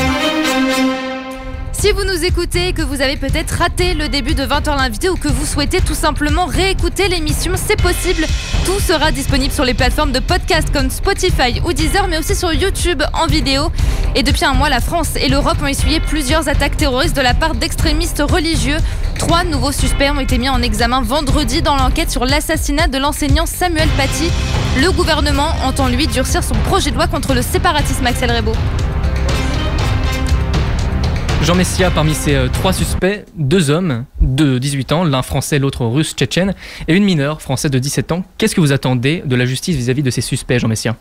Si vous nous écoutez et que vous avez peut-être raté le début de 20h l'invité ou que vous souhaitez tout simplement réécouter l'émission, c'est possible. Tout sera disponible sur les plateformes de podcast comme Spotify ou Deezer, mais aussi sur YouTube en vidéo. Et depuis un mois, la France et l'Europe ont essuyé plusieurs attaques terroristes de la part d'extrémistes religieux. 3 nouveaux suspects ont été mis en examen vendredi dans l'enquête sur l'assassinat de l'enseignant Samuel Paty. Le gouvernement entend lui durcir son projet de loi contre le séparatisme. Axel Rebaud. Jean Messia, parmi ces 3 suspects, 2 hommes de 18 ans, l'un français, l'autre russe tchétchène, et une mineure française de 17 ans. Qu'est-ce que vous attendez de la justice vis-à-vis de ces suspects, Jean Messia ?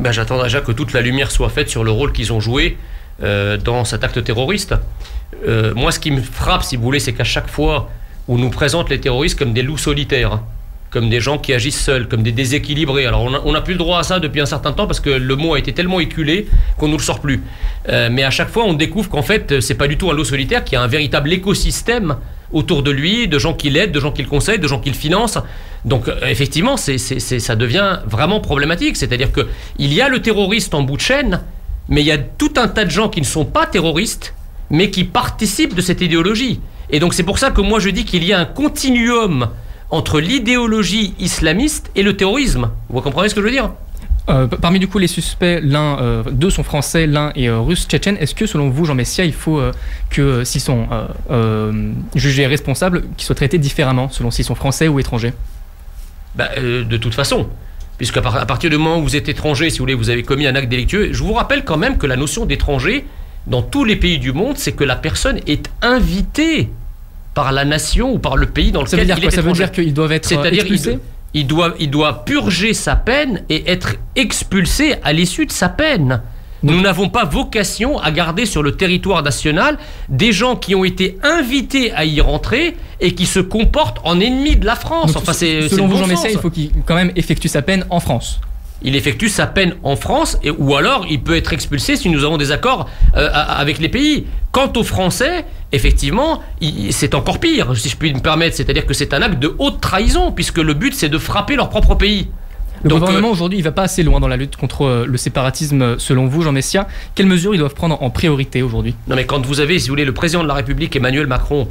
J'attends déjà que toute la lumière soit faite sur le rôle qu'ils ont joué dans cet acte terroriste. Moi, ce qui me frappe, si vous voulez, c'est qu'à chaque fois, on nous présente les terroristes comme des loups solitaires, comme des gens qui agissent seuls, comme des déséquilibrés. Alors on n'a plus le droit à ça depuis un certain temps parce que le mot a été tellement éculé qu'on ne nous le sort plus. Mais à chaque fois, on découvre qu'en fait, c'est pas du tout un loup solitaire, qu'il y a un véritable écosystème autour de lui, de gens qui l'aident, de gens qui le conseillent, de gens qui le financent. Donc effectivement, ça devient vraiment problématique. C'est-à-dire qu'il y a le terroriste en bout de chaîne, mais il y a tout un tas de gens qui ne sont pas terroristes, mais qui participent de cette idéologie. Et donc c'est pour ça que moi je dis qu'il y a un continuum entre l'idéologie islamiste et le terrorisme. Vous comprenez ce que je veux dire ? Parmi du coup les suspects, deux sont français, l'un est russe tchétchène. Est-ce que selon vous, Jean Messia, il faut que s'ils sont jugés responsables, qu'ils soient traités différemment selon s'ils sont français ou étrangers ? De toute façon, puisqu'à partir du moment où vous êtes étranger, si vous voulez, vous avez commis un acte délictueux. Je vous rappelle quand même que la notion d'étranger, dans tous les pays du monde, c'est que la personne est invitée par la nation ou par le pays dans lequel il est étranger. Ça veut dire qu'ils doivent être expulsés ? Il doit purger sa peine et être expulsé à l'issue de sa peine. Nous n'avons pas vocation à garder sur le territoire national des gens qui ont été invités à y rentrer et qui se comportent en ennemis de la France. Donc, selon vous, Jean Messia, il faut qu'il quand même effectue sa peine en France. Il effectue sa peine en France, ou alors il peut être expulsé si nous avons des accords avec les pays. Quant aux Français, effectivement, c'est encore pire, si je puis me permettre. C'est-à-dire que c'est un acte de haute trahison, puisque le but, c'est de frapper leur propre pays. Le gouvernement aujourd'hui, il ne va pas assez loin dans la lutte contre le séparatisme, selon vous, Jean Messia. Quelles mesures ils doivent prendre en priorité aujourd'hui? Non, mais quand vous avez, si vous voulez, le président de la République, Emmanuel Macron,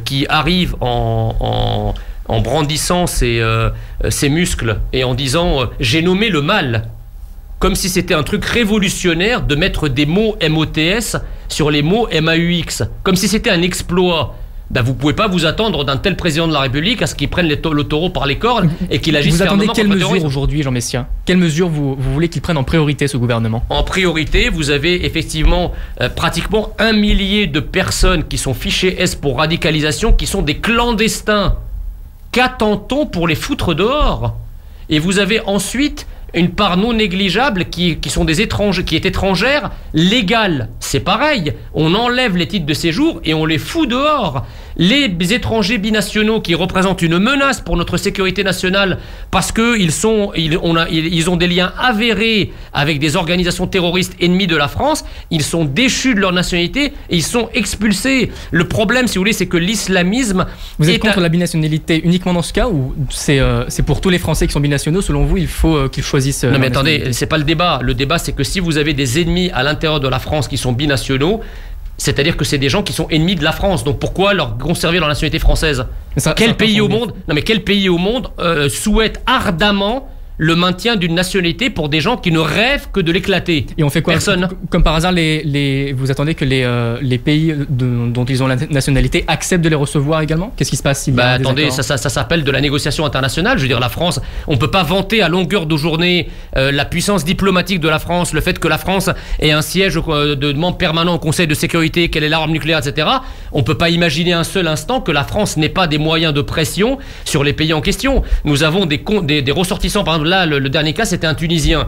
qui arrive en brandissant ses muscles et en disant j'ai nommé le mal, comme si c'était un truc révolutionnaire de mettre des mots MOTS sur les mots MAUX, comme si c'était un exploit. Ben, vous ne pouvez pas vous attendre d'un tel président de la République à ce qu'il prenne le taureau par les cornes et qu'il agisse fermement contre le terrorisme. Vous attendez quelles mesures aujourd'hui, Jean Messia? Quelles mesures vous voulez qu'il prenne en priorité, ce gouvernement? En priorité, vous avez effectivement pratiquement 1 millier de personnes qui sont fichées S pour radicalisation, qui sont des clandestins. Qu'attend-on pour les foutre dehors? Et vous avez ensuite une part non négligeable qui sont des étrangers, qui est étrangère, légale. C'est pareil, on enlève les titres de séjour et on les fout dehors. Les étrangers binationaux qui représentent une menace pour notre sécurité nationale parce qu'ils ont des liens avérés avec des organisations terroristes ennemies de la France, ils sont déchus de leur nationalité et ils sont expulsés. Le problème, si vous voulez, c'est que l'islamisme... Vous êtes contre la binationalité uniquement dans ce cas, ou c'est pour tous les Français qui sont binationaux? Selon vous, il faut qu'ils choisissent... Non mais attendez, c'est pas le débat. Le débat, c'est que si vous avez des ennemis à l'intérieur de la France qui sont binationaux, c'est-à-dire que c'est des gens qui sont ennemis de la France. Donc pourquoi leur conserver leur nationalité française? Quel pays au monde souhaite ardemment le maintien d'une nationalité pour des gens qui ne rêvent que de l'éclater? Et on fait quoi? Personne. Comme par hasard, vous attendez que les pays dont ils ont la nationalité acceptent de les recevoir également? Qu'est-ce qui se passe s'il y a attendez, ça s'appelle de la négociation internationale. Je veux dire, la France, on ne peut pas vanter à longueur de journée la puissance diplomatique de la France, le fait que la France ait un siège de membre permanent au Conseil de sécurité, qu'elle ait l'arme nucléaire, etc. On ne peut pas imaginer un seul instant que la France n'ait pas des moyens de pression sur les pays en question. Nous avons des ressortissants, par exemple. Là, le dernier cas, c'était un Tunisien.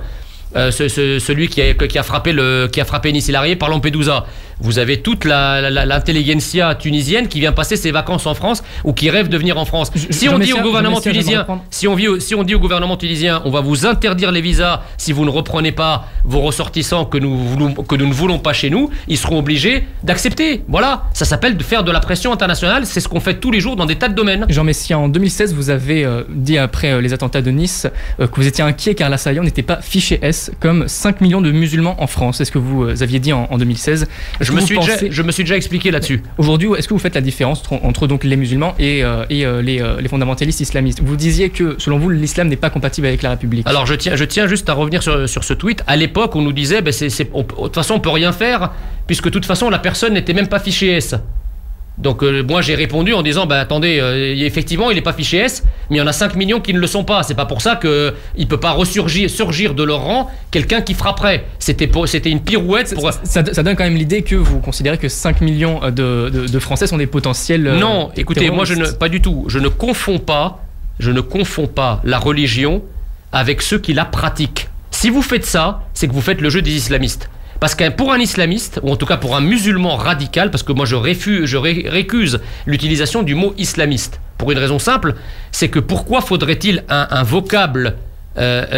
Celui qui a frappé Nice Hilarié par Lampedusa. Vous avez toute l'intelligentsia tunisienne qui vient passer ses vacances en France ou qui rêve de venir en France. Si on dit au gouvernement tunisien, on va vous interdire les visas si vous ne reprenez pas vos ressortissants que nous ne voulons pas chez nous, ils seront obligés d'accepter. Voilà, ça s'appelle de faire de la pression internationale. C'est ce qu'on fait tous les jours dans des tas de domaines. Jean Messia, en 2016, vous avez dit après les attentats de Nice que vous étiez inquiet car l'assaillant n'était pas fiché S comme 5 millions de musulmans en France. C'est ce que vous aviez dit en 2016. Je me suis déjà expliqué là-dessus. Aujourd'hui, est-ce que vous faites la différence entre donc les musulmans et les fondamentalistes islamistes? Vous disiez que, selon vous, l'islam n'est pas compatible avec la République. Alors, je tiens juste à revenir sur ce tweet. À l'époque, on nous disait, de toute façon, on peut rien faire, puisque de toute façon, la personne n'était même pas fichée S. Donc moi j'ai répondu en disant attendez, effectivement il n'est pas fiché S, mais il y en a 5 millions qui ne le sont pas. C'est pas pour ça qu'il ne peut pas surgir de leur rang quelqu'un qui frapperait. C'était une pirouette pour... Ça donne quand même l'idée que vous considérez que 5 millions de Français sont des potentiels Non, écoutez, moi pas du tout. Je ne confonds pas la religion avec ceux qui la pratiquent. Si vous faites ça, c'est que vous faites le jeu des islamistes. Parce que pour un islamiste, ou en tout cas pour un musulman radical, parce que moi je récuse l'utilisation du mot islamiste, pour une raison simple, c'est que pourquoi faudrait-il un vocable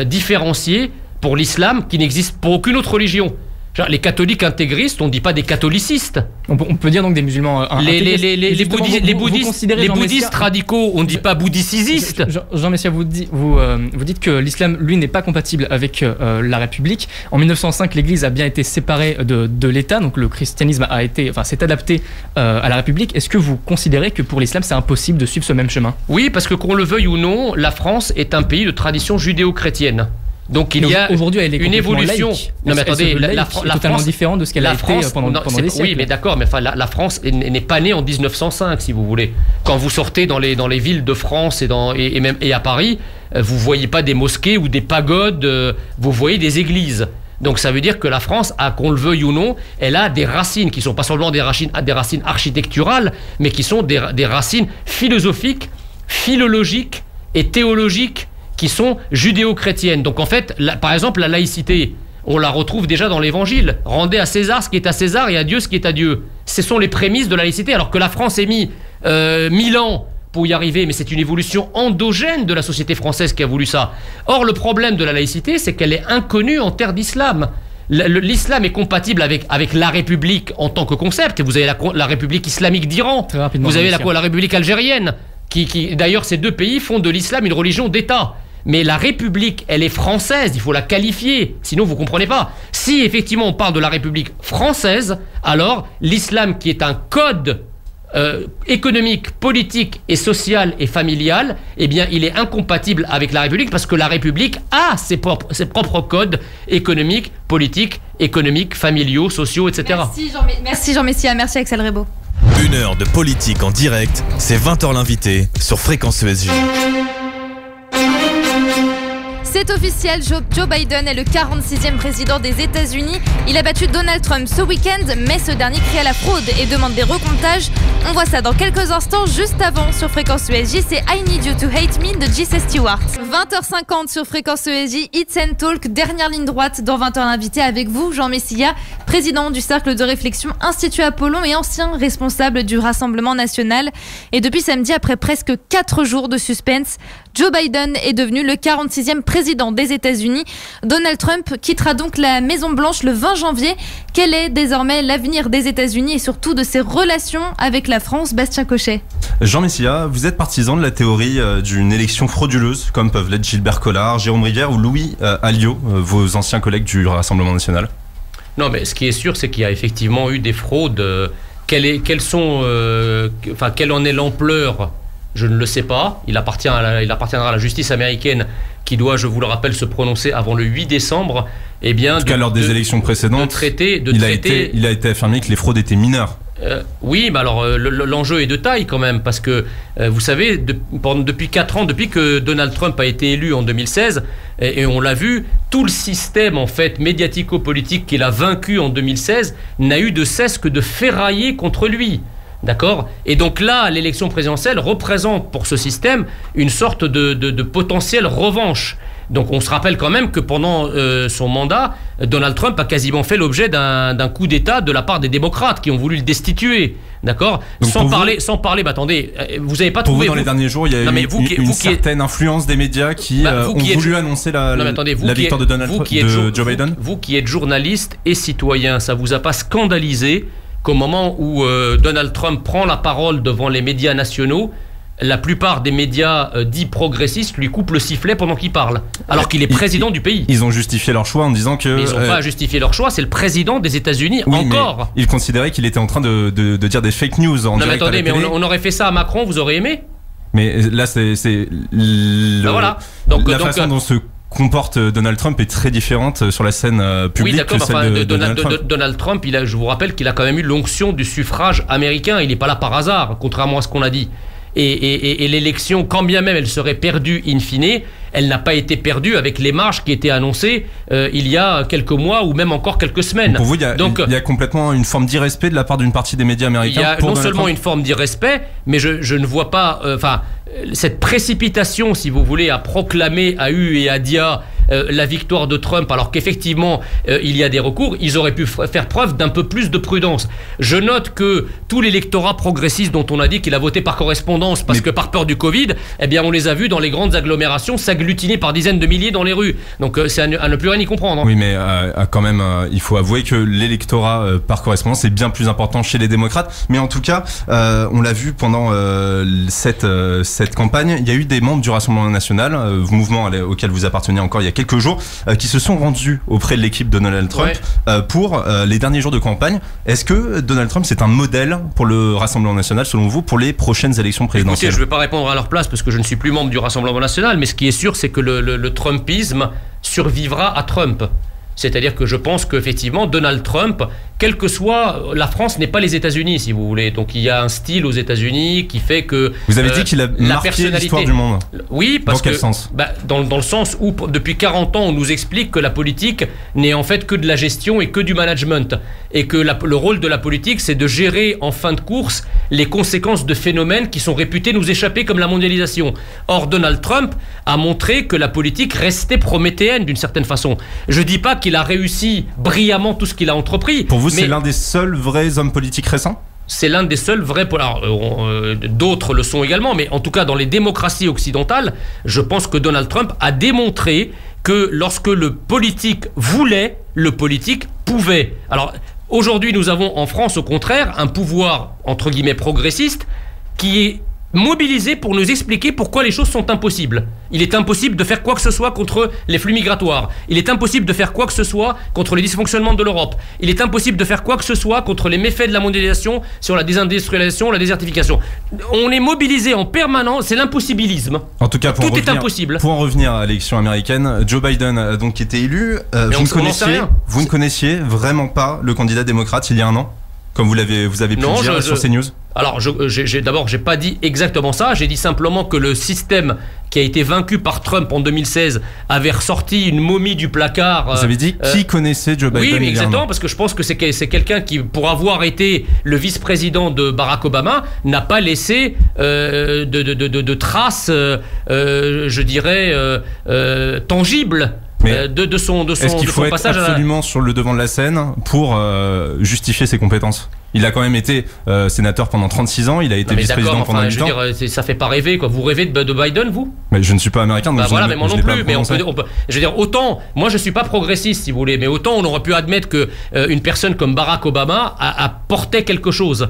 différencié pour l'islam qui n'existe pour aucune autre religion? Genre, les catholiques intégristes, on ne dit pas des catholicistes. On peut dire donc des musulmans les bouddhistes radicaux, on ne dit pas bouddhicistes. Jean Messia, vous dites que l'islam, lui, n'est pas compatible avec la République. En 1905, l'Église a bien été séparée de l'État, donc le christianisme s'est adapté à la République. Est-ce que vous considérez que pour l'islam, c'est impossible de suivre ce même chemin? Oui, parce que qu'on le veuille ou non, la France est un pays de tradition judéo-chrétienne. Donc il y a aujourd'hui une évolution. Non mais attendez, la France est totalement différente de ce qu'elle a été pendant des siècles. Oui, mais d'accord, mais la France n'est pas née en 1905, si vous voulez. Quand vous sortez dans les villes de France et à Paris, vous voyez pas des mosquées ou des pagodes, vous voyez des églises. Donc ça veut dire que la France, qu'on le veuille ou non, elle a des racines qui sont pas seulement des racines architecturales, mais qui sont des racines philosophiques, philologiques et théologiques, qui sont judéo-chrétiennes. Donc en fait, par exemple, la laïcité, on la retrouve déjà dans l'Évangile. Rendez à César ce qui est à César et à Dieu ce qui est à Dieu. Ce sont les prémices de la laïcité, alors que la France ait mis 1000 ans pour y arriver, mais c'est une évolution endogène de la société française qui a voulu ça. Or, le problème de la laïcité, c'est qu'elle est inconnue en terre d'islam. L'islam est compatible avec la République en tant que concept. Vous avez la République islamique d'Iran, vous avez la République algérienne, qui d'ailleurs ces deux pays font de l'islam une religion d'État. Mais la République, elle est française, il faut la qualifier, sinon vous ne comprenez pas. Si effectivement on parle de la République française, alors l'islam qui est un code économique, politique et social et familial, eh bien il est incompatible avec la République parce que la République a ses propres codes économiques, politiques, économiques, familiaux, sociaux, etc. Merci Jean Messia, merci Axel Rebaud. 1 heure de politique en direct, c'est 20h l'invité sur Fréquence ESJ. C'est officiel, Joe Biden est le 46e président des États-Unis. Il a battu Donald Trump ce week-end, mais ce dernier crie à la fraude et demande des recomptages. On voit ça dans quelques instants, juste avant sur Fréquence ESJ. C'est I Need You to Hate Me de J.C. Stewart. 20h50 sur Fréquence ESJ, It's and Talk, dernière ligne droite dans 20h l'invité avec vous, Jean Messia, président du Cercle de réflexion Institut Apollon et ancien responsable du Rassemblement national. Et depuis samedi, après presque 4 jours de suspense, Joe Biden est devenu le 46e président des États-Unis. Donald Trump quittera donc la Maison-Blanche le 20 janvier. Quel est désormais l'avenir des États-Unis et surtout de ses relations avec la France? Bastien Cochet. Jean Messia, vous êtes partisan de la théorie d'une élection frauduleuse, comme peuvent l'être Gilbert Collard, Jérôme Rivière ou Louis Alliot, vos anciens collègues du Rassemblement national? Non, mais ce qui est sûr, c'est qu'il y a effectivement eu des fraudes. Quelle en est l'ampleur? Je ne le sais pas. Il appartiendra à la justice américaine qui doit, je vous le rappelle, se prononcer avant le 8 décembre. Eh bien, en tout cas, lors des élections précédentes, il a été affirmé que les fraudes étaient mineures. Oui, mais alors l'enjeu est de taille quand même, parce que vous savez, depuis 4 ans, depuis que Donald Trump a été élu en 2016, et on l'a vu, tout le système en fait médiatico-politique qu'il a vaincu en 2016 n'a eu de cesse que de ferrailler contre lui. D'accord? Et donc là, l'élection présidentielle représente pour ce système une sorte de potentielle revanche. Donc on se rappelle quand même que pendant son mandat, Donald Trump a quasiment fait l'objet d'un coup d'État de la part des démocrates qui ont voulu le destituer. D'accord? Sans parler, attendez, vous n'avez pas trouvé... Dans les derniers jours, il y a eu une certaine influence des médias qui ont voulu annoncer la victoire de Joe Biden. Vous qui êtes journaliste et citoyen, ça vous a pas scandalisé qu'au moment où Donald Trump prend la parole devant les médias nationaux, la plupart des médias dits progressistes lui coupent le sifflet pendant qu'il parle, alors qu'il est président du pays. Ils ont justifié leur choix en disant que... Mais ils n'ont pas justifié leur choix, c'est le président des États-Unis encore. Ils considéraient qu'il était en train de dire des fake news en direct. Mais attendez, mais on aurait fait ça à Macron, vous auriez aimé? Mais là, c'est voilà. La façon dont se comporte Donald Trump est très différente sur la scène publique. Oui, d'accord, que celle de Donald Trump, je vous rappelle qu'il a quand même eu l'onction du suffrage américain. Il n'est pas là par hasard, contrairement à ce qu'on a dit. Et l'élection, quand bien même elle serait perdue in fine, elle n'a pas été perdue avec les marges qui étaient annoncées il y a quelques mois ou même encore quelques semaines. Pour vous, il y a complètement une forme d'irrespect de la part d'une partie des médias américains. Il y a non seulement une forme d'irrespect, mais je ne vois pas... cette précipitation, si vous voulez, à proclamer à U et à Dia la victoire de Trump, alors qu'effectivement il y a des recours, ils auraient pu faire preuve d'un peu plus de prudence. Je note que tout l'électorat progressiste dont on a dit qu'il a voté par correspondance parce que par peur du Covid, eh bien on les a vus dans les grandes agglomérations s'agglutiner par dizaines de milliers dans les rues. Donc c'est à ne plus rien y comprendre. Oui, mais quand même, il faut avouer que l'électorat par correspondance est bien plus important chez les démocrates. Mais en tout cas, on l'a vu pendant cette campagne, il y a eu des membres du Rassemblement national, mouvement auquel vous appartenez encore il y a quelques jours, qui se sont rendus auprès de l'équipe de Donald Trump pour les derniers jours de campagne. Est-ce que Donald Trump c'est un modèle pour le Rassemblement national selon vous pour les prochaines élections présidentielles? Écoutez, je ne vais pas répondre à leur place parce que je ne suis plus membre du Rassemblement national, mais ce qui est sûr c'est que le Trumpisme survivra à Trump. C'est-à-dire que je pense qu'effectivement, Donald Trump, quelle que soit... La France n'est pas les États-Unis, si vous voulez. Donc il y a un style aux États-Unis qui fait que... Vous avez dit qu'il a marqué l'histoire du monde. Oui, parce que... Dans quel sens? Dans le sens où, depuis 40 ans, on nous explique que la politique n'est en fait que de la gestion et que du management. Et que le rôle de la politique, c'est de gérer en fin de course les conséquences de phénomènes qui sont réputés nous échapper, comme la mondialisation. Or, Donald Trump a montré que la politique restait prométhéenne d'une certaine façon. Je ne dis pas qu'il qu'il a réussi brillamment tout ce qu'il a entrepris. Pour vous, c'est l'un des seuls vrais hommes politiques récents ? C'est l'un des seuls vrais. D'autres le sont également, mais en tout cas dans les démocraties occidentales, je pense que Donald Trump a démontré que lorsque le politique voulait, le politique pouvait. Alors aujourd'hui, nous avons en France au contraire un pouvoir entre guillemets progressiste qui est mobilisé pour nous expliquer pourquoi les choses sont impossibles. Il est impossible de faire quoi que ce soit contre les flux migratoires. Il est impossible de faire quoi que ce soit contre les dysfonctionnements de l'Europe. Il est impossible de faire quoi que ce soit contre les méfaits de la mondialisation, sur la désindustrialisation, la désertification. On est mobilisé en permanence, c'est l'impossibilisme. En tout cas, tout est impossible. Pour en revenir à l'élection américaine, Joe Biden a donc été élu. Vous ne connaissiez vraiment pas le candidat démocrate il y a un an ? Comme vous avez pu le dire sur CNews. Alors, j'ai pas dit exactement ça. J'ai dit simplement que le système qui a été vaincu par Trump en 2016 avait ressorti une momie du placard. Vous avez dit qui connaissait Joe Biden? Oui, mais exactement, parce que je pense que c'est quelqu'un qui, pour avoir été le vice-président de Barack Obama, n'a pas laissé de traces, je dirais, tangibles. De son est-ce qu'il faut être absolument sur le devant de la scène pour justifier ses compétences? Il a quand même été sénateur pendant 36 ans, il a été vice-président pendant 8 ans. Ça fait pas rêver, quoi. Vous rêvez de Biden, vous? Mais je ne suis pas américain, donc mais moi non plus. Mais on peut, je veux dire, autant, moi je suis pas progressiste, si vous voulez, mais autant on aurait pu admettre que une personne comme Barack Obama apportait quelque chose.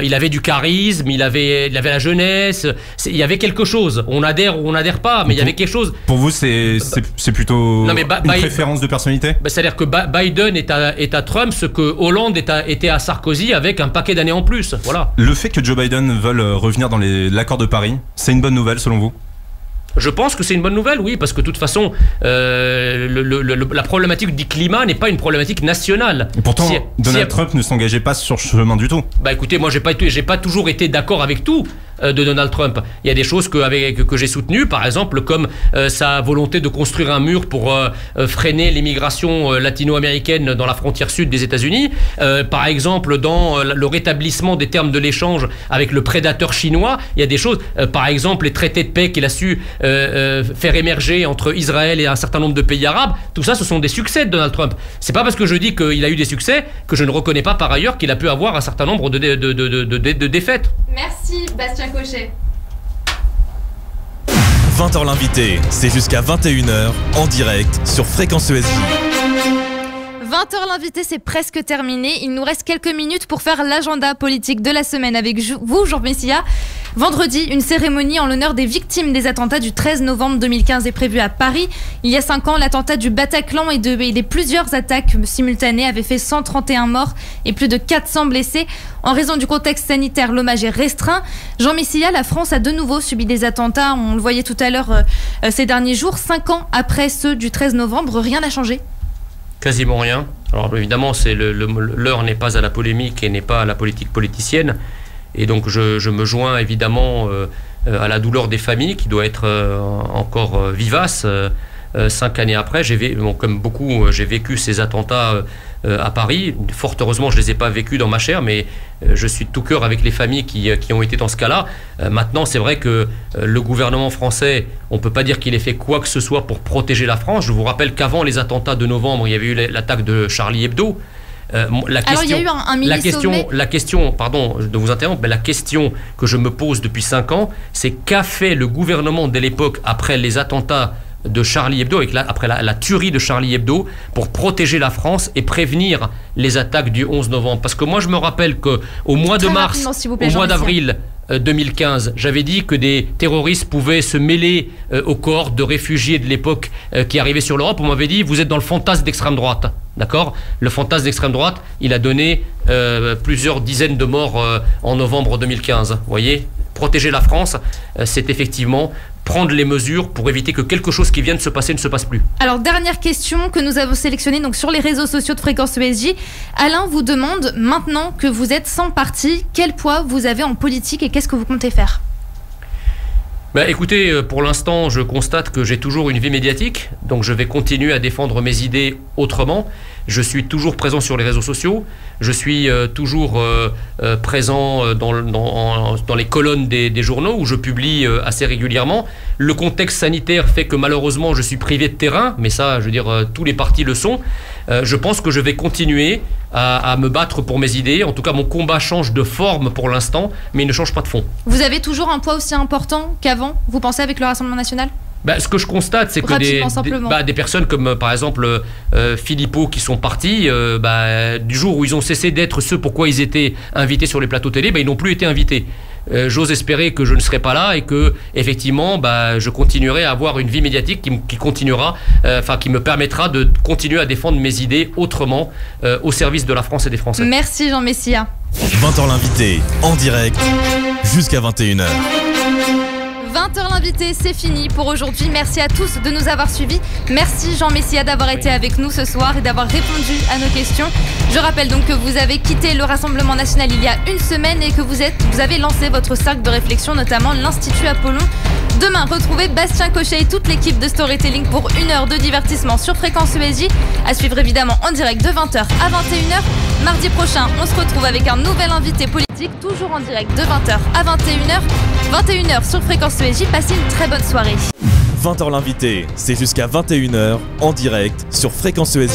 Il avait du charisme, il avait la jeunesse, il y avait quelque chose. On adhère ou on n'adhère pas, mais il y avait quelque chose. Pour vous, c'est plutôt une préférence de personnalité? C'est-à-dire que Biden est à Trump ce que Hollande était à Sarkozy avec un paquet d'années en plus. Voilà. Le fait que Joe Biden veuille revenir dans l'accord de Paris, c'est une bonne nouvelle selon vous? Je pense que c'est une bonne nouvelle, oui, parce que de toute façon, la problématique du climat n'est pas une problématique nationale. Et pourtant, Donald Trump ne s'engageait pas sur ce chemin du tout. Bah écoutez, moi j'ai pas toujours été d'accord avec tout de Donald Trump. Il y a des choses que j'ai soutenues, par exemple comme sa volonté de construire un mur pour freiner l'immigration latino-américaine dans la frontière sud des États-Unis. Par exemple, dans le rétablissement des termes de l'échange avec le prédateur chinois, il y a des choses, par exemple les traités de paix qu'il a su faire émerger entre Israël et un certain nombre de pays arabes. Tout ça, ce sont des succès de Donald Trump. C'est pas parce que je dis qu'il a eu des succès que je ne reconnais pas par ailleurs qu'il a pu avoir un certain nombre de défaites. Merci Bastien Cochet. 20h l'invité, c'est jusqu'à 21h en direct sur Fréquence ESJ. 20h l'invité, c'est presque terminé. Il nous reste quelques minutes pour faire l'agenda politique de la semaine avec vous, Jean Messia. Vendredi, une cérémonie en l'honneur des victimes des attentats du 13 novembre 2015 est prévue à Paris. Il y a 5 ans, l'attentat du Bataclan et des plusieurs attaques simultanées avaient fait 131 morts et plus de 400 blessés. En raison du contexte sanitaire, l'hommage est restreint. Jean Messia, la France a de nouveau subi des attentats. On le voyait tout à l'heure ces derniers jours. 5 ans après ceux du 13 novembre, rien n'a changé. Quasiment rien. Alors évidemment, l'heure n'est pas à la polémique et n'est pas à la politique politicienne. Et donc je me joins évidemment à la douleur des familles qui doit être encore vivace. 5 années après, comme beaucoup, j'ai vécu ces attentats à Paris. Fort heureusement, je ne les ai pas vécus dans ma chair, mais je suis de tout cœur avec les familles qui ont été dans ce cas-là. Maintenant, c'est vrai que le gouvernement français, on ne peut pas dire qu'il ait fait quoi que ce soit pour protéger la France. Je vous rappelle qu'avant les attentats de novembre, il y avait eu l'attaque de Charlie Hebdo. Alors il y a eu un la question, pardon de vous interrompre, mais la question que je me pose depuis 5 ans, c'est qu'a fait le gouvernement de l'époque après les attentats de Charlie Hebdo, après la tuerie de Charlie Hebdo, pour protéger la France et prévenir les attaques du 11 novembre. Parce que moi je me rappelle qu'au mois de mars, au mois d'avril 2015, j'avais dit que des terroristes pouvaient se mêler aux cohortes de réfugiés de l'époque qui arrivaient sur l'Europe. On m'avait dit, vous êtes dans le fantasme d'extrême droite. D'accord ? Le fantasme d'extrême droite, il a donné plusieurs dizaines de morts en novembre 2015. Vous voyez ? Protéger la France, c'est effectivement prendre les mesures pour éviter que quelque chose qui vient de se passer ne se passe plus. Alors, dernière question que nous avons sélectionnée donc, sur les réseaux sociaux de Fréquence ESJ. Alain vous demande, maintenant que vous êtes sans parti, quel poids vous avez en politique et qu'est-ce que vous comptez faire ? Écoutez, pour l'instant, je constate que j'ai toujours une vie médiatique, donc je vais continuer à défendre mes idées autrement. Je suis toujours présent sur les réseaux sociaux, je suis toujours présent dans les colonnes des journaux où je publie assez régulièrement. Le contexte sanitaire fait que malheureusement je suis privé de terrain, mais ça, je veux dire, tous les partis le sont. Je pense que je vais continuer à me battre pour mes idées. En tout cas, mon combat change de forme pour l'instant, mais il ne change pas de fond. Vous avez toujours un poids aussi important qu'avant, vous pensez, avec le Rassemblement national ? Ce que je constate, c'est que des personnes comme par exemple Philippot qui sont partis, du jour où ils ont cessé d'être ce pourquoi ils étaient invités sur les plateaux télé, ils n'ont plus été invités. J'ose espérer que je ne serai pas là et que effectivement je continuerai à avoir une vie médiatique qui continuera, qui me permettra de continuer à défendre mes idées autrement au service de la France et des Français. Merci Jean Messia. 20h l'invité en direct jusqu'à 21h. 20h l'invité, c'est fini pour aujourd'hui. Merci à tous de nous avoir suivis. Merci Jean Messia d'avoir été avec nous ce soir et d'avoir répondu à nos questions. Je rappelle donc que vous avez quitté le Rassemblement national il y a une semaine et que vous avez lancé votre cercle de réflexion, notamment l'Institut Apollon. Demain, retrouvez Bastien Cochet et toute l'équipe de Storytelling pour 1 heure de divertissement sur Fréquence ESJ. À suivre évidemment en direct de 20h à 21h. Mardi prochain, on se retrouve avec un nouvel invité politique, toujours en direct de 20h à 21h. 21h sur Fréquence ESJ. Passez une très bonne soirée. 20h l'invité, c'est jusqu'à 21h en direct sur Fréquence ESJ.